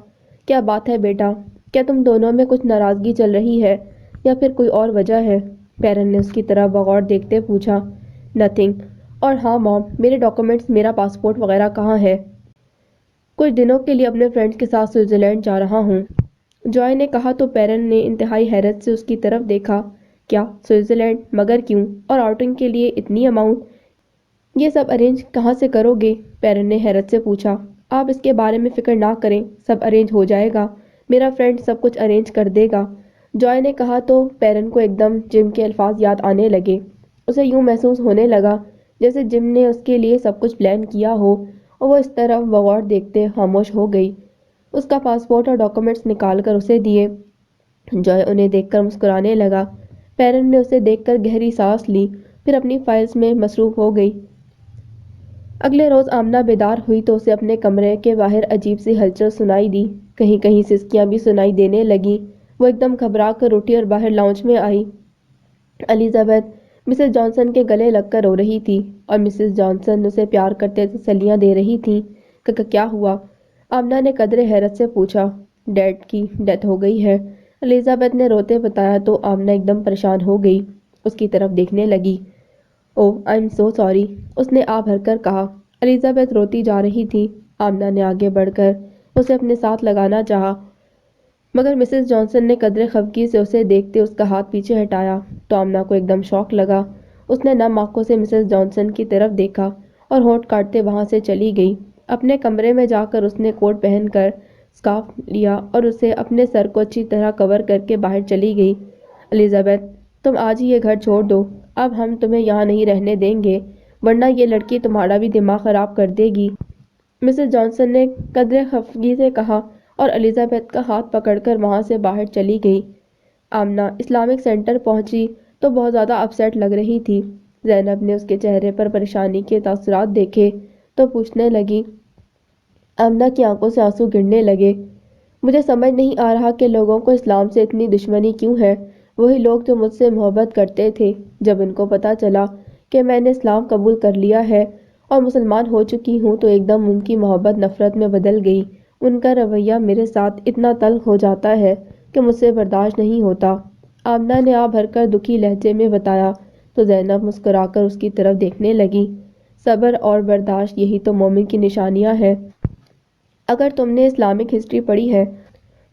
کیا بات ہے بیٹا؟ کیا تم دونوں میں کچھ ناراضگی چل رہی ہے یا پھر کوئی اور وجہ ہے؟ پیرن نے اس کی طرف بغور دیکھتے پوچھا۔ نتھنگ۔ اور ہاں موم، میرے ڈاکومنٹس، میرا پاسپورٹ وغیرہ کہاں ہے؟ کچھ دنوں کے لیے اپنے فرینڈس کے ساتھ سوئٹزرلینڈ جا رہا ہوں، جوائے نے کہا تو پیرن نے انتہائی حیرت سے اس کی طرف دیکھا۔ کیا سوئٹزرلینڈ؟ مگر کیوں؟ اور آؤٹنگ کے لیے اتنی اماؤنٹ؟ یہ سب ارینج کہاں سے کرو گے؟ پیرن نے حیرت سے پوچھا۔ آپ اس کے بارے میں فکر نہ کریں، سب ارینج ہو جائے گا، میرا فرینڈ سب کچھ ارینج کر دے گا، جوائے نے کہا تو پیرن کو ایک دم جم کے الفاظ یاد آنے لگے۔ اسے یوں محسوس ہونے لگا جیسے جم نے اس کے لیے سب کچھ پلان کیا ہو اور وہ اس طرف بغور دیکھتے خاموش ہو گئی۔ اس کا پاسپورٹ اور ڈاکومنٹس نکال کر اسے دیے۔ جوائے انہیں دیکھ کر مسکرانے لگا۔ پیرن نے اسے دیکھ کر گہری سانس لی، پھر اپنی فائلز میں مصروف ہو گئی۔ اگلے روز آمنہ بیدار ہوئی تو اسے اپنے کمرے کے باہر عجیب سی ہلچل سنائی دی، کہیں کہیں سسکیاں بھی سنائی دینے لگیں۔ وہ ایک دم گھبرا کر اٹھی اور باہر لاؤنج میں آئی۔ الزبتھ مسز جانسن کے گلے لگ کر رو رہی تھی اور مسز جانسن اسے پیار کرتے تسلیاں دے رہی تھیں۔ کیا ہوا؟ آمنہ نے قدرے حیرت سے پوچھا۔ ڈیڈ کی ڈیتھ ہو گئی ہے، الزبتھ نے روتے بتایا تو آمنہ ایک دم پریشان ہو گئی، اس کی طرف دیکھنے لگی۔ اوہ آئی ایم سو سوری، اس نے آہ بھر کر کہا۔ الزبتھ روتی جا رہی تھی۔ آمنہ نے آگے بڑھ کر اسے اپنے ساتھ لگانا چاہا، مگر مسز جانسن نے قدرے خفگی سے اسے دیکھتے اس کا ہاتھ پیچھے ہٹایا تو آمنہ کو ایک دم شوق لگا۔ اس نے نم آنکھوں سے مسز جانسن کی طرف دیکھا اور ہونٹ کاٹتے وہاں سے چلی گئی۔ اپنے کمرے میں جا کر اس نے کوٹ پہن کر اسکارف لیا اور اسے اپنے سر کو اچھی طرح کور کر کے باہر چلی گئی۔ الزبتھ، تم آج ہی یہ گھر چھوڑ دو، اب ہم تمہیں یہاں نہیں رہنے دیں گے، ورنہ یہ لڑکی تمہارا بھی دماغ خراب کر دے گی، مسز جانسن نے قدرے خفگی سے کہا اور الزبتھ کا ہاتھ پکڑ کر وہاں سے باہر چلی گئی۔ آمنہ اسلامک سینٹر پہنچی تو بہت زیادہ اپسیٹ لگ رہی تھی۔ زینب نے اس کے چہرے پر پریشانی کے تاثرات دیکھے تو پوچھنے لگی۔ آمنہ کی آنکھوں سے آنسو گرنے لگے۔ مجھے سمجھ نہیں آ رہا کہ لوگوں کو اسلام سے اتنی دشمنی کیوں ہے۔ وہی لوگ جو مجھ سے محبت کرتے تھے، جب ان کو پتہ چلا کہ میں نے اسلام قبول کر لیا ہے اور مسلمان ہو چکی ہوں تو ایک دم ان کی محبت نفرت میں بدل گئی۔ ان کا رویہ میرے ساتھ اتنا تلخ ہو جاتا ہے کہ مجھ سے برداشت نہیں ہوتا، آمنہ نے آہ بھر کر دکھی لہجے میں بتایا تو زینب مسکرا کر اس کی طرف دیکھنے لگی۔ صبر اور برداشت، یہی تو مومن کی نشانیاں ہیں۔ اگر تم نے اسلامک ہسٹری پڑھی ہے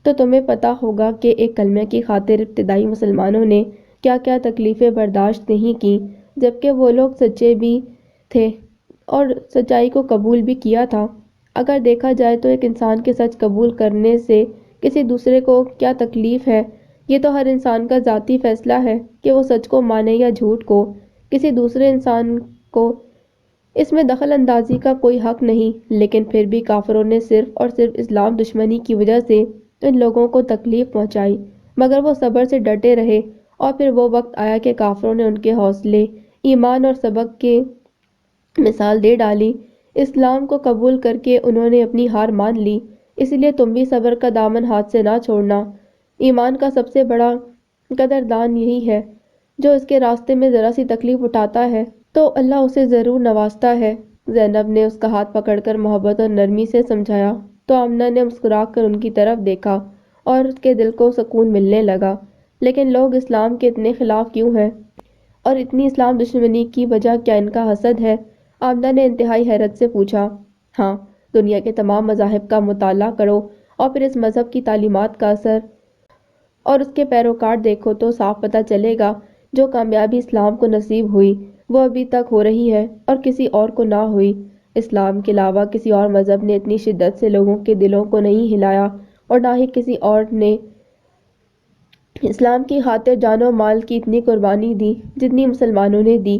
تو تمہیں پتہ ہوگا کہ ایک کلمے کی خاطر ابتدائی مسلمانوں نے کیا کیا تکلیفیں برداشت نہیں کیں، جبکہ وہ لوگ سچے بھی تھے اور سچائی کو قبول بھی کیا تھا۔ اگر دیکھا جائے تو ایک انسان کے سچ قبول کرنے سے کسی دوسرے کو کیا تکلیف ہے، یہ تو ہر انسان کا ذاتی فیصلہ ہے کہ وہ سچ کو مانے یا جھوٹ کو۔ کسی دوسرے انسان کو اس میں دخل اندازی کا کوئی حق نہیں، لیکن پھر بھی کافروں نے صرف اور صرف اسلام دشمنی کی وجہ سے ان لوگوں کو تکلیف پہنچائی، مگر وہ صبر سے ڈٹے رہے اور پھر وہ وقت آیا کہ کافروں نے ان کے حوصلے، ایمان اور سبق کے مثال دے ڈالی۔ اسلام کو قبول کر کے انہوں نے اپنی ہار مان لی۔ اس لیے تم بھی صبر کا دامن ہاتھ سے نہ چھوڑنا۔ ایمان کا سب سے بڑا قدردان یہی ہے، جو اس کے راستے میں ذرا سی تکلیف اٹھاتا ہے تو اللہ اسے ضرور نوازتا ہے۔ زینب نے اس کا ہاتھ پکڑ کر محبت اور نرمی سے سمجھایا تو آمنہ نے مسکرا کر ان کی طرف دیکھا اور اس کے دل کو سکون ملنے لگا۔ لیکن لوگ اسلام کے اتنے خلاف کیوں ہیں اور اتنی اسلام دشمنی کی وجہ کیا ان کا حسد ہے؟ آمنہ نے انتہائی حیرت سے پوچھا۔ ہاں، دنیا کے تمام مذاہب کا مطالعہ کرو اور پھر اس مذہب کی تعلیمات کا اثر اور اس کے پیروکار دیکھو تو صاف پتہ چلے گا۔ جو کامیابی اسلام کو نصیب ہوئی وہ ابھی تک ہو رہی ہے اور کسی اور کو نہ ہوئی۔ اسلام کے علاوہ کسی اور مذہب نے اتنی شدت سے لوگوں کے دلوں کو نہیں ہلایا اور نہ ہی کسی اور نے اسلام کی خاطر جان و مال کی اتنی قربانی دی جتنی مسلمانوں نے دی۔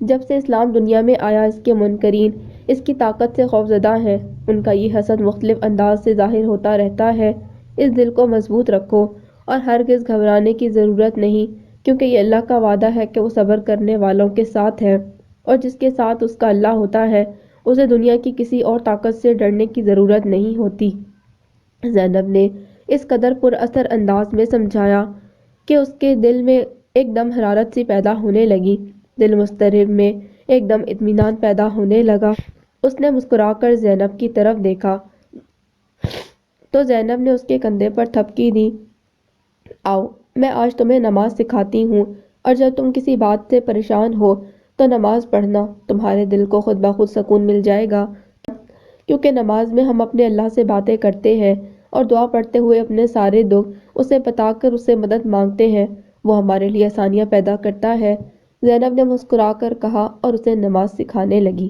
جب سے اسلام دنیا میں آیا اس کے منکرین اس کی طاقت سے خوفزدہ ہیں۔ ان کا یہ حسد مختلف انداز سے ظاہر ہوتا رہتا ہے۔ اس دل کو مضبوط رکھو اور ہرگز گھبرانے کی ضرورت نہیں، کیونکہ یہ اللہ کا وعدہ ہے کہ وہ صبر کرنے والوں کے ساتھ ہے، اور جس کے ساتھ اس کا اللہ ہوتا ہے اسے دنیا کی کسی اور طاقت سے ڈرنے کی ضرورت نہیں ہوتی۔ زینب نے اس قدر پر اثر انداز میں سمجھایا کہ اس کے دل میں ایک دم حرارت سی پیدا ہونے لگی، دل مضطرب میں ایک دم اطمینان پیدا ہونے لگا۔ اس نے مسکرا کر زینب کی طرف دیکھا تو زینب نے اس کے کندھے پر تھپکی دی۔ آؤ، میں آج تمہیں نماز سکھاتی ہوں، اور جب تم کسی بات سے پریشان ہو تو نماز پڑھنا، تمہارے دل کو خود بخود سکون مل جائے گا، کیونکہ نماز میں ہم اپنے اللہ سے باتیں کرتے ہیں اور دعا پڑھتے ہوئے اپنے سارے دکھ اسے بتا کر اس سے مدد مانگتے ہیں۔ وہ ہمارے لیے آسانیاں پیدا کرتا ہے۔ زینب نے مسکرا کر کہا اور اسے نماز سکھانے لگی۔